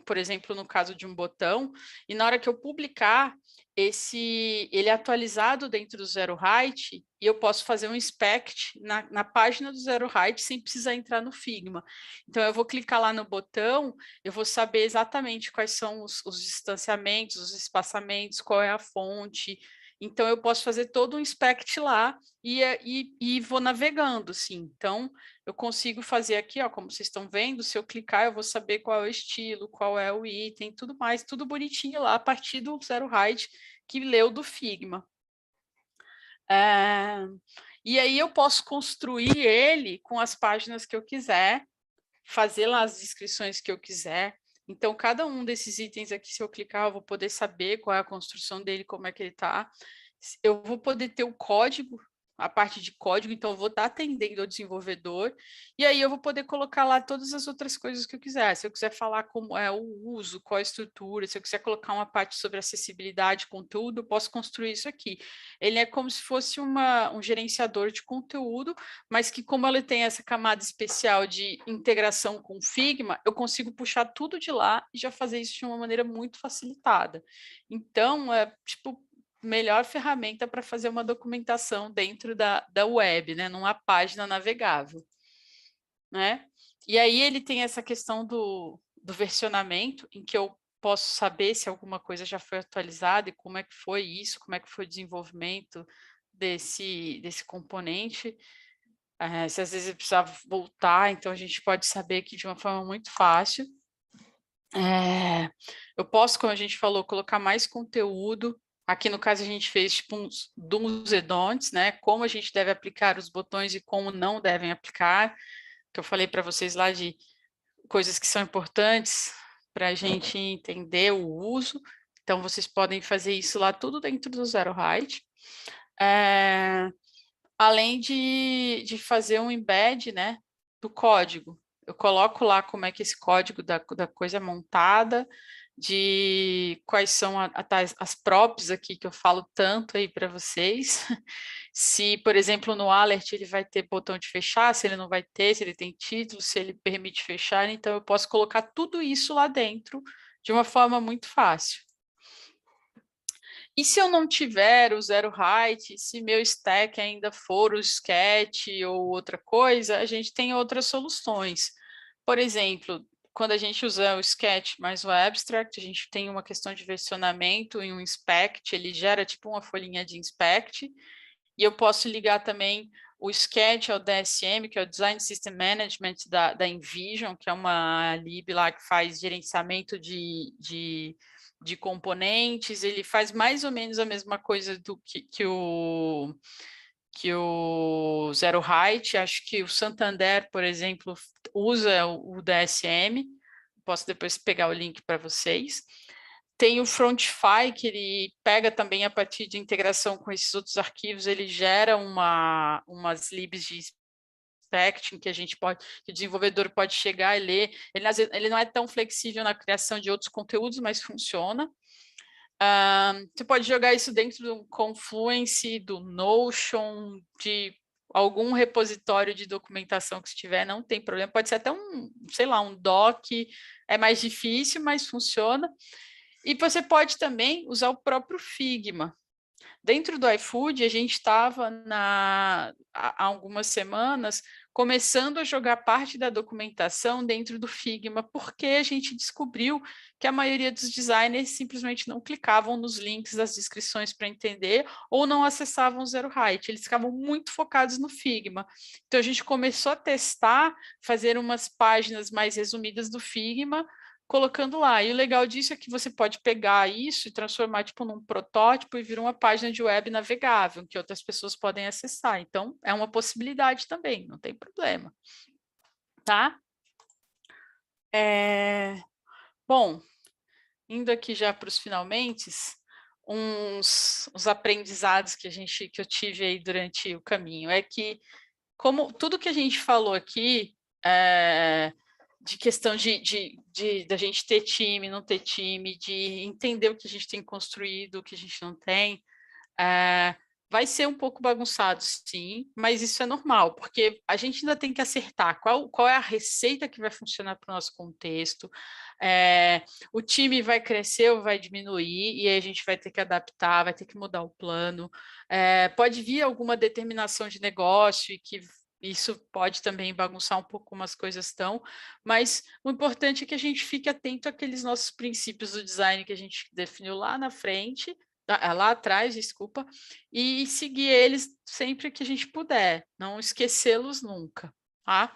por exemplo, no caso de um botão, e na hora que eu publicar, ele é atualizado dentro do Zero Height, e eu posso fazer um inspect na página do Zero Height sem precisar entrar no Figma. Então, eu vou clicar lá no botão, eu vou saber exatamente quais são os distanciamentos, os espaçamentos, qual é a fonte. Então, eu posso fazer todo um inspect lá e vou navegando, sim. Então, eu consigo fazer aqui, ó, como vocês estão vendo, se eu clicar, eu vou saber qual é o estilo, qual é o item, tudo mais, tudo bonitinho lá, a partir do Zero Height que leu do Figma. E aí eu posso construir ele com as páginas que eu quiser, fazer lá as descrições que eu quiser. Então, cada um desses itens aqui, se eu clicar, eu vou poder saber qual é a construção dele, como é que ele está. Eu vou poder ter o código, a parte de código, então eu vou estar atendendo ao desenvolvedor, e aí eu vou poder colocar lá todas as outras coisas que eu quiser. Se eu quiser falar como é o uso, qual a estrutura, se eu quiser colocar uma parte sobre acessibilidade, conteúdo, eu posso construir isso aqui. Ele é como se fosse um gerenciador de conteúdo, mas que como ele tem essa camada especial de integração com o Figma, eu consigo puxar tudo de lá e já fazer isso de uma maneira muito facilitada. Então, tipo, melhor ferramenta para fazer uma documentação dentro da web, né, numa página navegável, né? E aí ele tem essa questão do versionamento, em que eu posso saber se alguma coisa já foi atualizada e como é que foi isso, como é que foi o desenvolvimento desse componente. Se às vezes eu precisava voltar, então a gente pode saber aqui de uma forma muito fácil. Eu posso, como a gente falou, colocar mais conteúdo. Aqui, no caso, a gente fez tipo uns do's and don'ts, né? Como a gente deve aplicar os botões e como não devem aplicar, que eu falei para vocês lá de coisas que são importantes para a gente entender o uso. Então, vocês podem fazer isso lá tudo dentro do Zero Height. Além de fazer um embed, né, do código. Eu coloco lá como é que esse código da coisa é montada, de quais são as props aqui que eu falo tanto aí para vocês. Se, por exemplo, no alert ele vai ter botão de fechar, se ele não vai ter, se ele tem título, se ele permite fechar, então eu posso colocar tudo isso lá dentro de uma forma muito fácil. E se eu não tiver o Zero Height, se meu stack ainda for o Sketch ou outra coisa, a gente tem outras soluções. Por exemplo, quando a gente usa o Sketch mais o Abstract, a gente tem uma questão de versionamento em um inspect, ele gera tipo uma folhinha de inspect, e eu posso ligar também o Sketch ao DSM, que é o Design System Management da InVision, que é uma lib lá que faz gerenciamento de componentes. Ele faz mais ou menos a mesma coisa do que o Zero Height. Acho que o Santander, por exemplo, usa o DSM. Posso depois pegar o link para vocês. Tem o Frontify, que ele pega também a partir de integração com esses outros arquivos, ele gera umas libs de inspecting que que o desenvolvedor pode chegar e ler. Ele não é tão flexível na criação de outros conteúdos, mas funciona. Você pode jogar isso dentro do Confluence, do Notion, de algum repositório de documentação que se tiver, não tem problema. Pode ser até sei lá, um doc, é mais difícil, mas funciona. E você pode também usar o próprio Figma. Dentro do iFood, a gente estava há algumas semanas começando a jogar parte da documentação dentro do Figma, porque a gente descobriu que a maioria dos designers simplesmente não clicavam nos links das descrições para entender ou não acessavam o Zero Height, eles ficavam muito focados no Figma. Então, a gente começou a testar, fazer umas páginas mais resumidas do Figma, colocando lá. E o legal disso é que você pode pegar isso e transformar tipo num protótipo e vir uma página de web navegável que outras pessoas podem acessar. Então, é uma possibilidade também, não tem problema. Tá? Bom, indo aqui já para os finalmente, uns aprendizados que eu tive aí durante o caminho é que, como tudo que a gente falou aqui, de questão da gente ter time, não ter time, de entender o que a gente tem construído, o que a gente não tem, vai ser um pouco bagunçado, sim, mas isso é normal, porque a gente ainda tem que acertar qual é a receita que vai funcionar para o nosso contexto, o time vai crescer ou vai diminuir, e aí a gente vai ter que adaptar, vai ter que mudar o plano, pode vir alguma determinação de negócio e que isso pode também bagunçar um pouco como as coisas estão, mas o importante é que a gente fique atento àqueles nossos princípios do design que a gente definiu lá na frente, lá atrás, desculpa, e seguir eles sempre que a gente puder, não esquecê-los nunca, tá?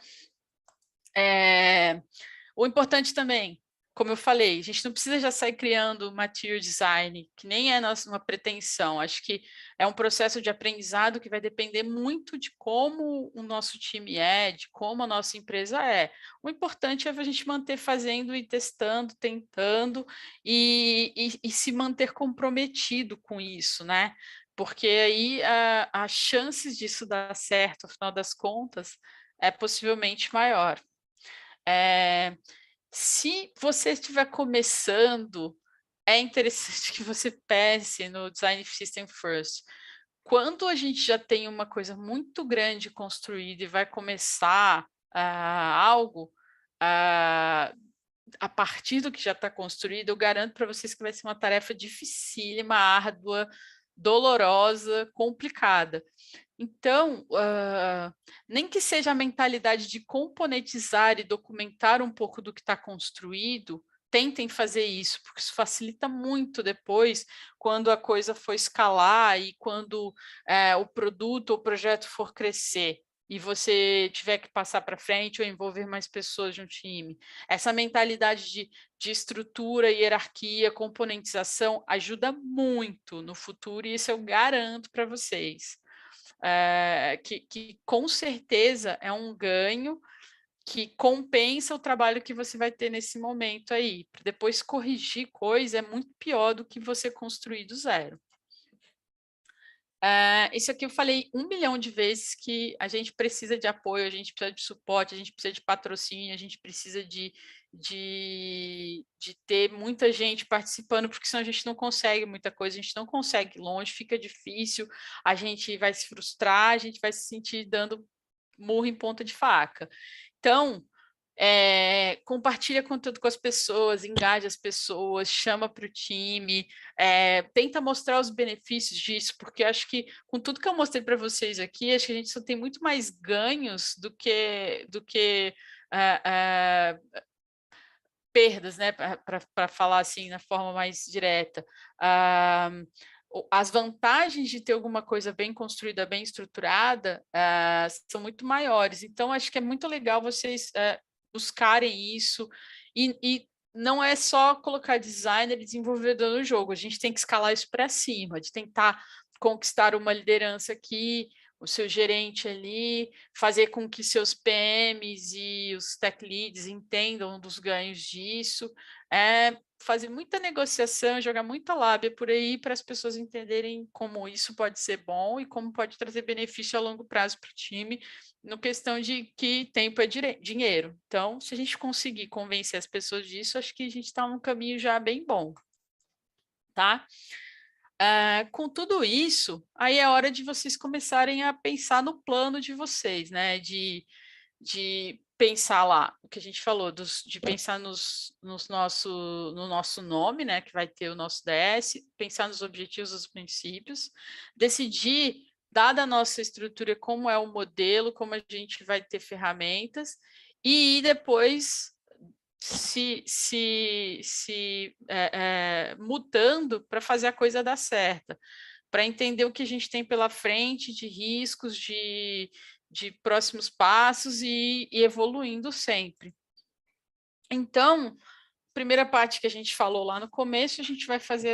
O importante também, como eu falei, a gente não precisa já sair criando material design, que nem é uma pretensão. Acho que é um processo de aprendizado que vai depender muito de como o nosso time é, de como a nossa empresa é. O importante é a gente manter fazendo e testando, tentando e se manter comprometido com isso, né? Porque aí as chances disso dar certo, ao final das contas, é possivelmente maior. Se você estiver começando, é interessante que você pense no Design System First. Quando a gente já tem uma coisa muito grande construída e vai começar algo a partir do que já está construído, eu garanto para vocês que vai ser uma tarefa dificílima, árdua, dolorosa, complicada. Então, nem que seja a mentalidade de componentizar e documentar um pouco do que está construído, tentem fazer isso, porque isso facilita muito depois, quando a coisa for escalar e quando o produto ou o projeto for crescer e você tiver que passar para frente ou envolver mais pessoas de um time. Essa mentalidade de estrutura, hierarquia, componentização ajuda muito no futuro e isso eu garanto para vocês. Que com certeza é um ganho que compensa o trabalho que você vai ter nesse momento aí. Para depois corrigir coisa é muito pior do que você construir do zero. Isso aqui eu falei 1 milhão de vezes que a gente precisa de apoio, a gente precisa de suporte, a gente precisa de patrocínio, a gente precisa de ter muita gente participando, porque senão a gente não consegue muita coisa, a gente não consegue ir longe, fica difícil, a gente vai se frustrar, a gente vai se sentir dando murro em ponta de faca. Então, compartilha conteúdo com as pessoas, engaja as pessoas, chama para o time, tenta mostrar os benefícios disso, porque acho que com tudo que eu mostrei para vocês aqui, acho que a gente só tem muito mais ganhos do que perdas, né, para falar assim na forma mais direta. As vantagens de ter alguma coisa bem construída, bem estruturada, são muito maiores. Então, acho que é muito legal vocês buscarem isso e não é só colocar designer e desenvolvedor no jogo, a gente tem que escalar isso para cima, de tentar conquistar uma liderança aqui, o seu gerente ali, fazer com que seus PMs e os tech leads entendam dos ganhos disso, fazer muita negociação, jogar muita lábia por aí para as pessoas entenderem como isso pode ser bom e como pode trazer benefício a longo prazo para o time, no questão de que tempo é dinheiro. Então, se a gente conseguir convencer as pessoas disso, acho que a gente está num caminho já bem bom, tá? Com tudo isso, aí é hora de vocês começarem a pensar no plano de vocês, né? De pensar lá, o que a gente falou, de pensar no nosso nome, né? Que vai ter o nosso DS, pensar nos objetivos, os princípios, decidir dada a nossa estrutura, como é o modelo, como a gente vai ter ferramentas, e depois mutando para fazer a coisa dar certa, para entender o que a gente tem pela frente de riscos, de próximos passos e evoluindo sempre. Então, primeira parte que a gente falou lá no começo, a gente vai fazer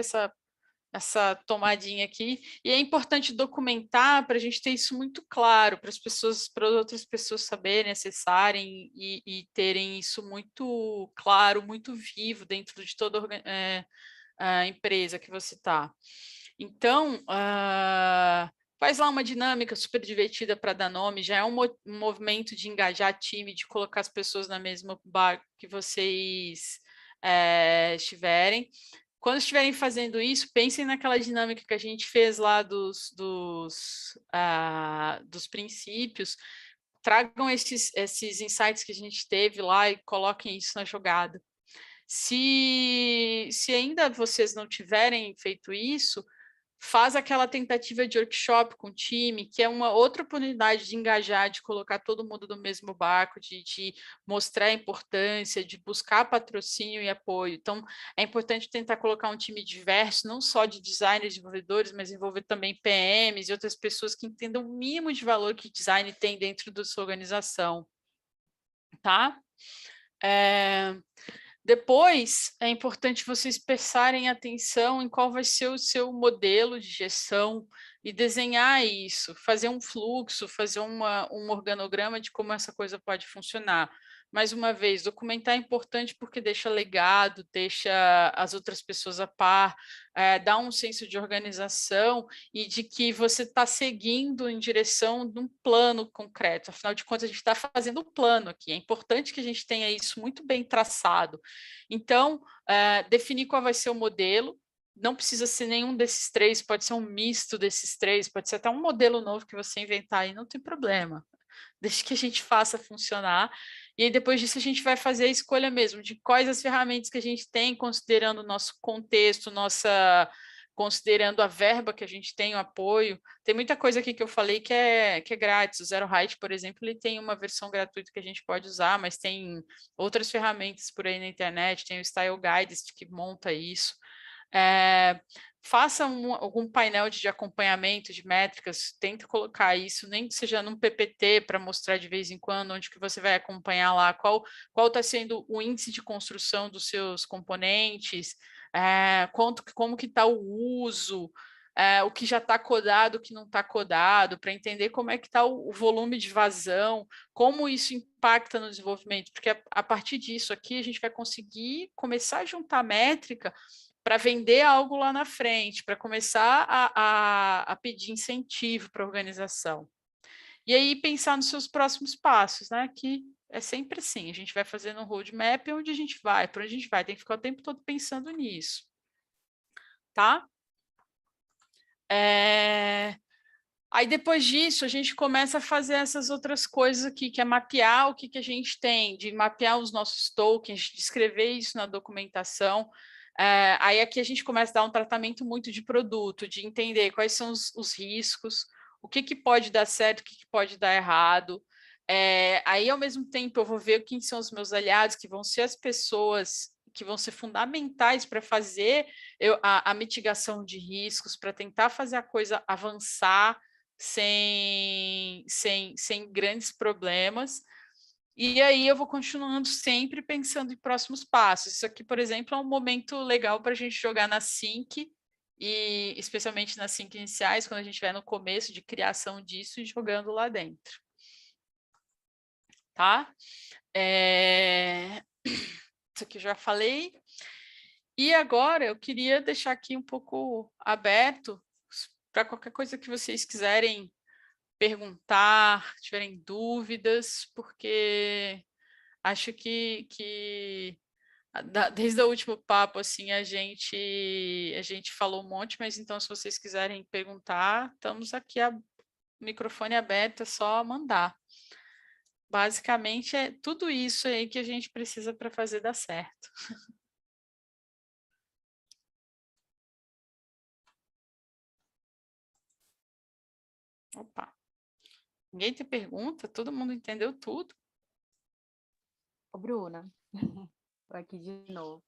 essa tomadinha aqui, e é importante documentar para a gente ter isso muito claro, para as pessoas, para outras pessoas saberem, acessarem e terem isso muito claro, muito vivo dentro de toda a empresa que você está. Então, faz lá uma dinâmica super divertida para dar nome, já é um movimento de engajar time, de colocar as pessoas na mesma barco que vocês estiverem. Quando estiverem fazendo isso, pensem naquela dinâmica que a gente fez lá dos princípios, tragam esses insights que a gente teve lá e coloquem isso na jogada. Se ainda vocês não tiverem feito isso, faz aquela tentativa de workshop com o time, que é uma outra oportunidade de engajar, de colocar todo mundo no mesmo barco, de mostrar a importância, de buscar patrocínio e apoio. Então, é importante tentar colocar um time diverso, não só de designers, desenvolvedores, mas envolver também PMs e outras pessoas que entendam o mínimo de valor que design tem dentro da sua organização. Tá? Depois, é importante vocês prestarem atenção em qual vai ser o seu modelo de gestão e desenhar isso, fazer um fluxo, fazer um organograma de como essa coisa pode funcionar. Mais uma vez, documentar é importante porque deixa legado, deixa as outras pessoas a par, dá um senso de organização e de que você está seguindo em direção de um plano concreto. Afinal de contas, a gente está fazendo um plano aqui. É importante que a gente tenha isso muito bem traçado. Então, definir qual vai ser o modelo. Não precisa ser nenhum desses três, pode ser um misto desses três, pode ser até um modelo novo que você inventar aí, não tem problema. Desde que a gente faça funcionar. E aí, depois disso, a gente vai fazer a escolha mesmo de quais as ferramentas que a gente tem, considerando o nosso contexto, considerando a verba que a gente tem, o apoio. Tem muita coisa aqui que eu falei que é grátis. O Zero Height, por exemplo, ele tem uma versão gratuita que a gente pode usar, mas tem outras ferramentas por aí na internet, tem o Style Guidance que monta isso. Faça algum painel de acompanhamento de métricas, tente colocar isso, nem que seja num PPT para mostrar de vez em quando, onde que você vai acompanhar lá qual está sendo o índice de construção dos seus componentes, como que está o uso, o que já está codado, o que não está codado, para entender como é que está o volume de vazão, como isso impacta no desenvolvimento, porque a partir disso aqui a gente vai conseguir começar a juntar métrica para vender algo lá na frente, para começar a pedir incentivo para a organização. E aí pensar nos seus próximos passos, né? Que é sempre assim, a gente vai fazendo um roadmap onde a gente vai, para onde a gente vai, tem que ficar o tempo todo pensando nisso. Tá? Aí depois disso, a gente começa a fazer essas outras coisas aqui, que é mapear o que a gente tem, de mapear os nossos tokens, de escrever isso na documentação. Aí aqui a gente começa a dar um tratamento muito de produto, de entender quais são os riscos, o que pode dar certo, o que pode dar errado. Aí, ao mesmo tempo, eu vou ver quem são os meus aliados, que vão ser as pessoas que vão ser fundamentais para fazer a mitigação de riscos, para tentar fazer a coisa avançar sem grandes problemas. E aí eu vou continuando sempre pensando em próximos passos. Isso aqui, por exemplo, é um momento legal para a gente jogar na sync, e especialmente nas sync iniciais, quando a gente estiver no começo de criação disso e jogando lá dentro. Tá? Isso aqui eu já falei. E agora eu queria deixar aqui um pouco aberto para qualquer coisa que vocês quiserem perguntar, tiverem dúvidas, porque acho que desde o último papo, assim, a gente falou um monte, mas então, se vocês quiserem perguntar, estamos aqui, microfone aberto, é só mandar. Basicamente, é tudo isso aí que a gente precisa para fazer dar certo. Opa, ninguém tem pergunta? Todo mundo entendeu tudo? Ô, Bruna, tô aqui de novo.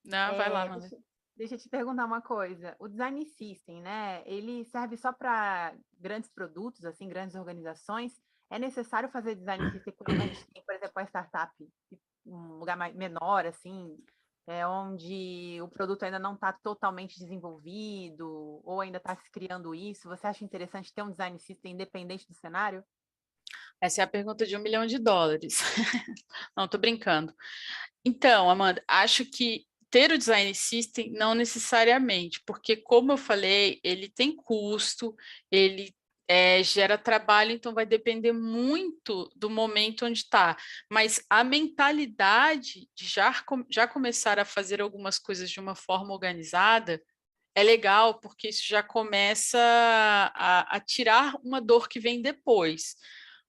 Não, vai lá, Amanda. Deixa eu te perguntar uma coisa. O Design System, né? Ele serve só para grandes produtos, assim, grandes organizações? É necessário fazer Design System quando a gente tem, por exemplo, a startup, um lugar menor, assim, onde o produto ainda não está totalmente desenvolvido ou ainda está se criando isso? Você acha interessante ter um Design System independente do cenário? Essa é a pergunta de $1 milhão. Não, tô brincando. Então, Amanda, acho que ter o Design System não necessariamente, porque, como eu falei, ele tem custo, ele gera trabalho, então vai depender muito do momento onde está. Mas a mentalidade de já começar a fazer algumas coisas de uma forma organizada é legal, porque isso já começa a tirar uma dor que vem depois.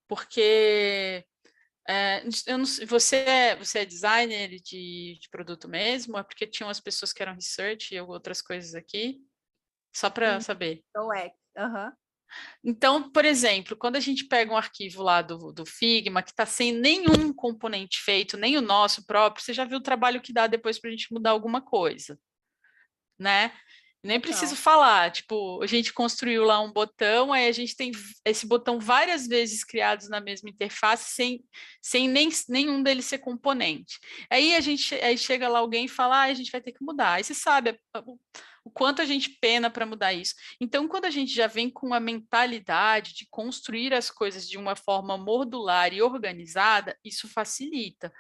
Porque eu não, você é designer de produto mesmo? É porque tinham as pessoas que eram research e outras coisas aqui? Só para saber. Aham. Então, por exemplo, quando a gente pega um arquivo lá do Figma, que está sem nenhum componente feito, nem o nosso próprio, você já viu o trabalho que dá depois para a gente mudar alguma coisa, né? Nem preciso falar, tipo, a gente construiu lá um botão, aí a gente tem esse botão várias vezes criados na mesma interface, sem nenhum deles ser componente. Aí chega lá alguém e fala, a gente vai ter que mudar. Aí você sabe o quanto a gente pena para mudar isso. Então, quando a gente já vem com a mentalidade de construir as coisas de uma forma modular e organizada, isso facilita.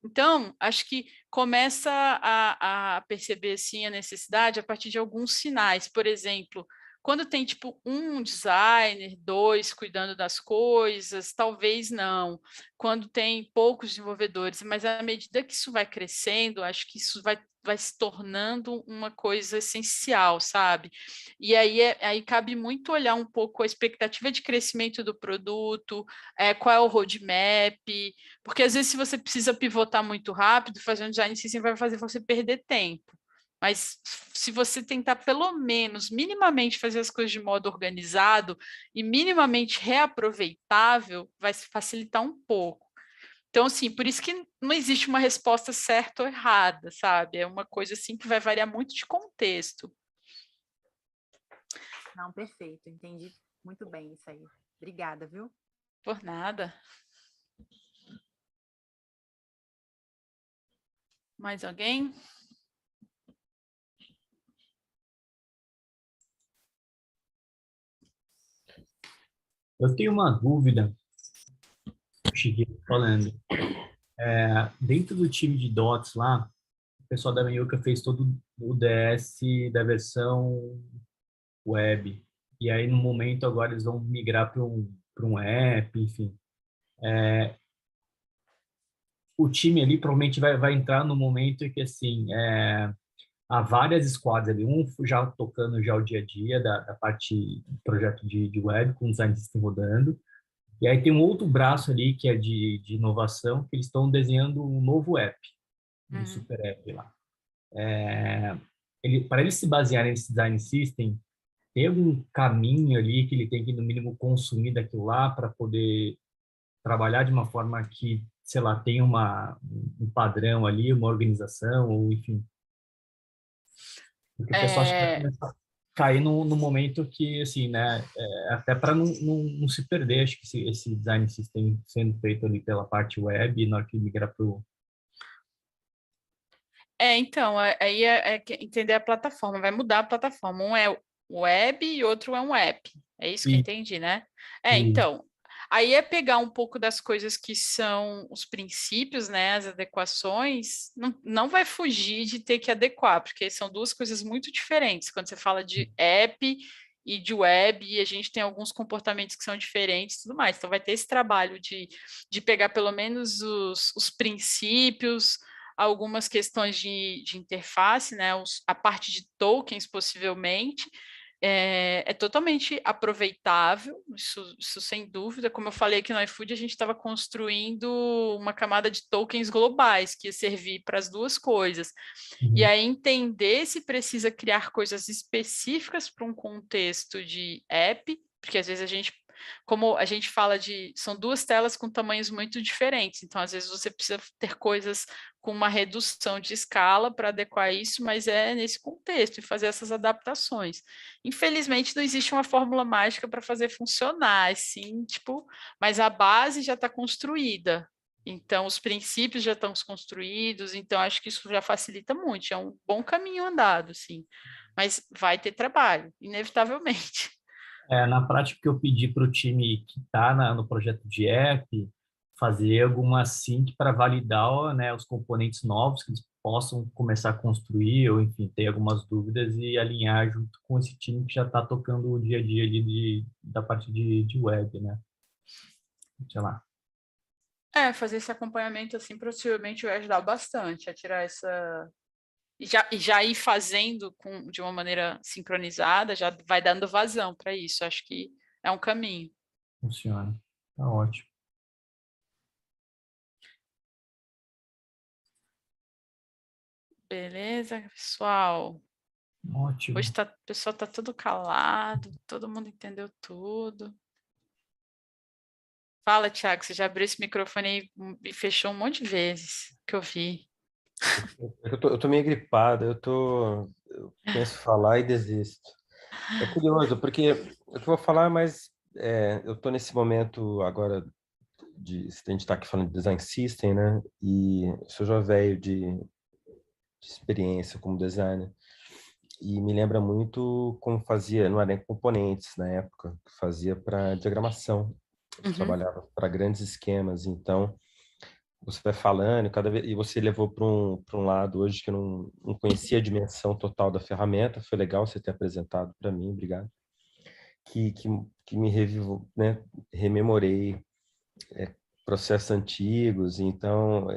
Então, acho que começa a perceber assim, a necessidade a partir de alguns sinais. Por exemplo, quando tem tipo um designer, dois cuidando das coisas, talvez não. Quando tem poucos desenvolvedores, mas à medida que isso vai crescendo, acho que isso vai se tornando uma coisa essencial, sabe? E aí cabe muito olhar um pouco a expectativa de crescimento do produto, qual é o roadmap, porque às vezes se você precisa pivotar muito rápido, fazer um design system vai fazer você perder tempo. Mas se você tentar pelo menos, minimamente fazer as coisas de modo organizado e minimamente reaproveitável, vai se facilitar um pouco. Então, assim, por isso que não existe uma resposta certa ou errada, sabe? É uma coisa assim que vai variar muito de contexto. Não, perfeito. Entendi muito bem isso aí. Obrigada, viu? Por nada. Mais alguém? Eu tenho uma dúvida, cheguei falando. Dentro do time de DOTS lá, o pessoal da Meiuca fez todo o DS da versão web. E aí, no momento, agora eles vão migrar para um app, enfim. O time ali provavelmente vai entrar no momento em que, assim, há várias squads ali, um já tocando já o dia a dia da parte do projeto de web, com o design system rodando, e aí tem um outro braço ali que é de inovação, que eles estão desenhando um novo app, um super app lá. Para ele se basear nesse design system, tem algum caminho ali que ele tem que, no mínimo, consumir daquilo lá para poder trabalhar de uma forma que, sei lá, tenha um padrão ali, uma organização, ou enfim. Porque o pessoal acha que vai começar a cair no momento que, assim, né, até para não se perder, acho que esse design system sendo feito ali pela parte web, e na hora que migra para o... Então, aí é entender a plataforma, vai mudar a plataforma. Um é web e outro é um app. É isso que eu entendi, né? Então, aí é pegar um pouco das coisas que são os princípios, né? As adequações, não vai fugir de ter que adequar, porque são duas coisas muito diferentes. Quando você fala de app e de web, e a gente tem alguns comportamentos que são diferentes e tudo mais. Então, vai ter esse trabalho de pegar pelo menos os princípios, algumas questões de interface, né? A parte de tokens, possivelmente, é totalmente aproveitável, isso sem dúvida. Como eu falei aqui no iFood, a gente estava construindo uma camada de tokens globais que ia servir para as duas coisas. E aí entender se precisa criar coisas específicas para um contexto de app, porque às vezes a gente, como a gente fala são duas telas com tamanhos muito diferentes, então às vezes você precisa ter coisas com uma redução de escala para adequar isso, mas é nesse contexto, e fazer essas adaptações. Infelizmente não existe uma fórmula mágica para fazer funcionar, assim, tipo, mas a base já está construída, então os princípios já estão construídos, então acho que isso já facilita muito, é um bom caminho andado, sim, mas vai ter trabalho, inevitavelmente. Na prática, que eu pedi para o time que está no projeto de app fazer alguma sync para validar, né, os componentes novos que eles possam começar a construir, ou enfim, ter algumas dúvidas e alinhar junto com esse time que já está tocando o dia a dia ali da parte de web, né? Sei lá. Fazer esse acompanhamento assim, possivelmente vai ajudar bastante a tirar essa... E já ir fazendo de uma maneira sincronizada, já vai dando vazão para isso. Acho que é um caminho. Funciona. Tá ótimo. Beleza, pessoal? Ótimo. Hoje o pessoal está tudo calado, todo mundo entendeu tudo. Fala, Thiago, você já abriu esse microfone aí e fechou um monte de vezes, que eu vi. Eu tô meio gripado, eu penso falar e desisto. É curioso, porque eu que vou falar, mas eu tô nesse momento agora a gente tá aqui falando de design system, né? E eu sou já velho de experiência como designer. E me lembra muito como fazia, não era nem componentes na época, fazia para diagramação. Eu trabalhava para grandes esquemas, então você vai falando, cada vez, e você levou para um lado hoje que eu não conhecia a dimensão total da ferramenta. Foi legal você ter apresentado para mim, obrigado. Que me revivo, né? Rememorei processos antigos, então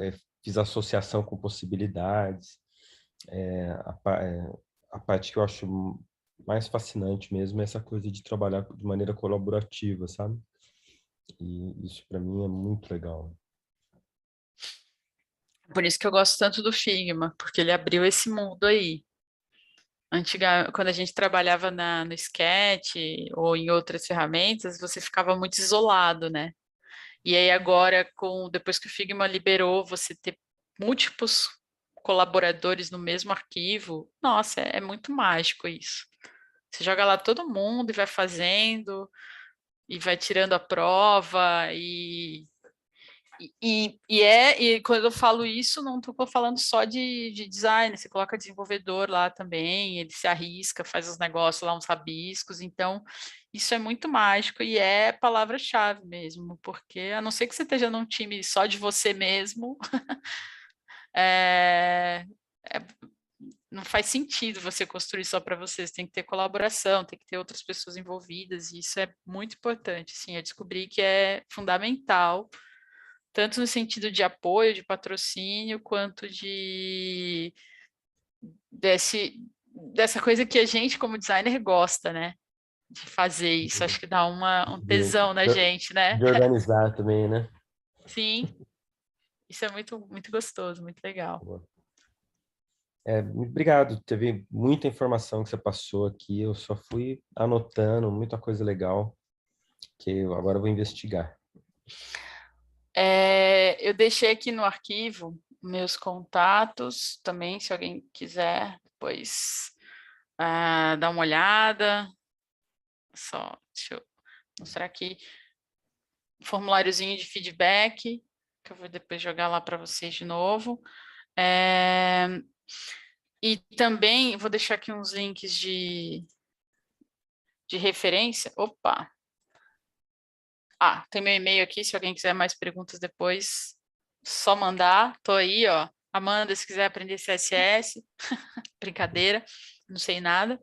fiz associação com possibilidades. A parte que eu acho mais fascinante mesmo é essa coisa de trabalhar de maneira colaborativa, sabe? E isso para mim é muito legal. Por isso que eu gosto tanto do Figma, porque ele abriu esse mundo aí. Quando a gente trabalhava no Sketch ou em outras ferramentas, você ficava muito isolado, né? E aí agora, depois que o Figma liberou, você ter múltiplos colaboradores no mesmo arquivo, nossa, é muito mágico isso. Você joga lá todo mundo e vai fazendo, e vai tirando a prova, e quando eu falo isso, não estou falando só de design, você coloca desenvolvedor lá também, ele se arrisca, faz os negócios lá, uns rabiscos, então isso é muito mágico e é palavra-chave mesmo, porque a não ser que você esteja num time só de você mesmo, não faz sentido você construir só para você, você tem que ter colaboração, tem que ter outras pessoas envolvidas, e isso é muito importante, sim, eu descobri que é fundamental, tanto no sentido de apoio, de patrocínio, quanto dessa coisa que a gente, como designer, gosta, né? De fazer isso. Acho que dá um tesão na gente, né? De organizar também, né? Sim. Isso é muito, muito gostoso, muito legal. Obrigado. Teve muita informação que você passou aqui. Eu só fui anotando muita coisa legal que eu agora vou investigar. Eu deixei aqui no arquivo meus contatos também, se alguém quiser depois dar uma olhada. Só, deixa eu mostrar aqui. Formuláriozinho de feedback, que eu vou depois jogar lá para vocês de novo. E também vou deixar aqui uns links de referência. Opa! Tem meu e-mail aqui, se alguém quiser mais perguntas depois, só mandar. Tô aí, ó. Amanda, se quiser aprender CSS, brincadeira, não sei nada.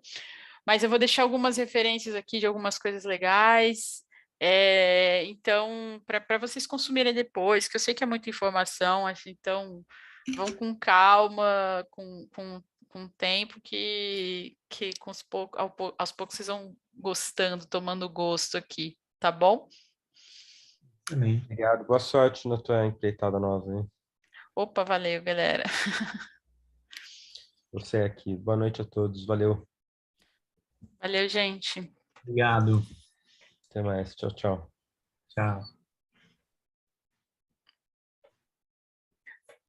Mas eu vou deixar algumas referências aqui de algumas coisas legais. Então, para vocês consumirem depois, que eu sei que é muita informação, então vão com calma, com tempo, que aos poucos vocês vão gostando, tomando gosto aqui, tá bom? Também. Obrigado. Boa sorte na tua empreitada nova, hein? Opa, valeu, galera. Você aqui. Boa noite a todos. Valeu. Valeu, gente. Obrigado. Até mais. Tchau, tchau. Tchau.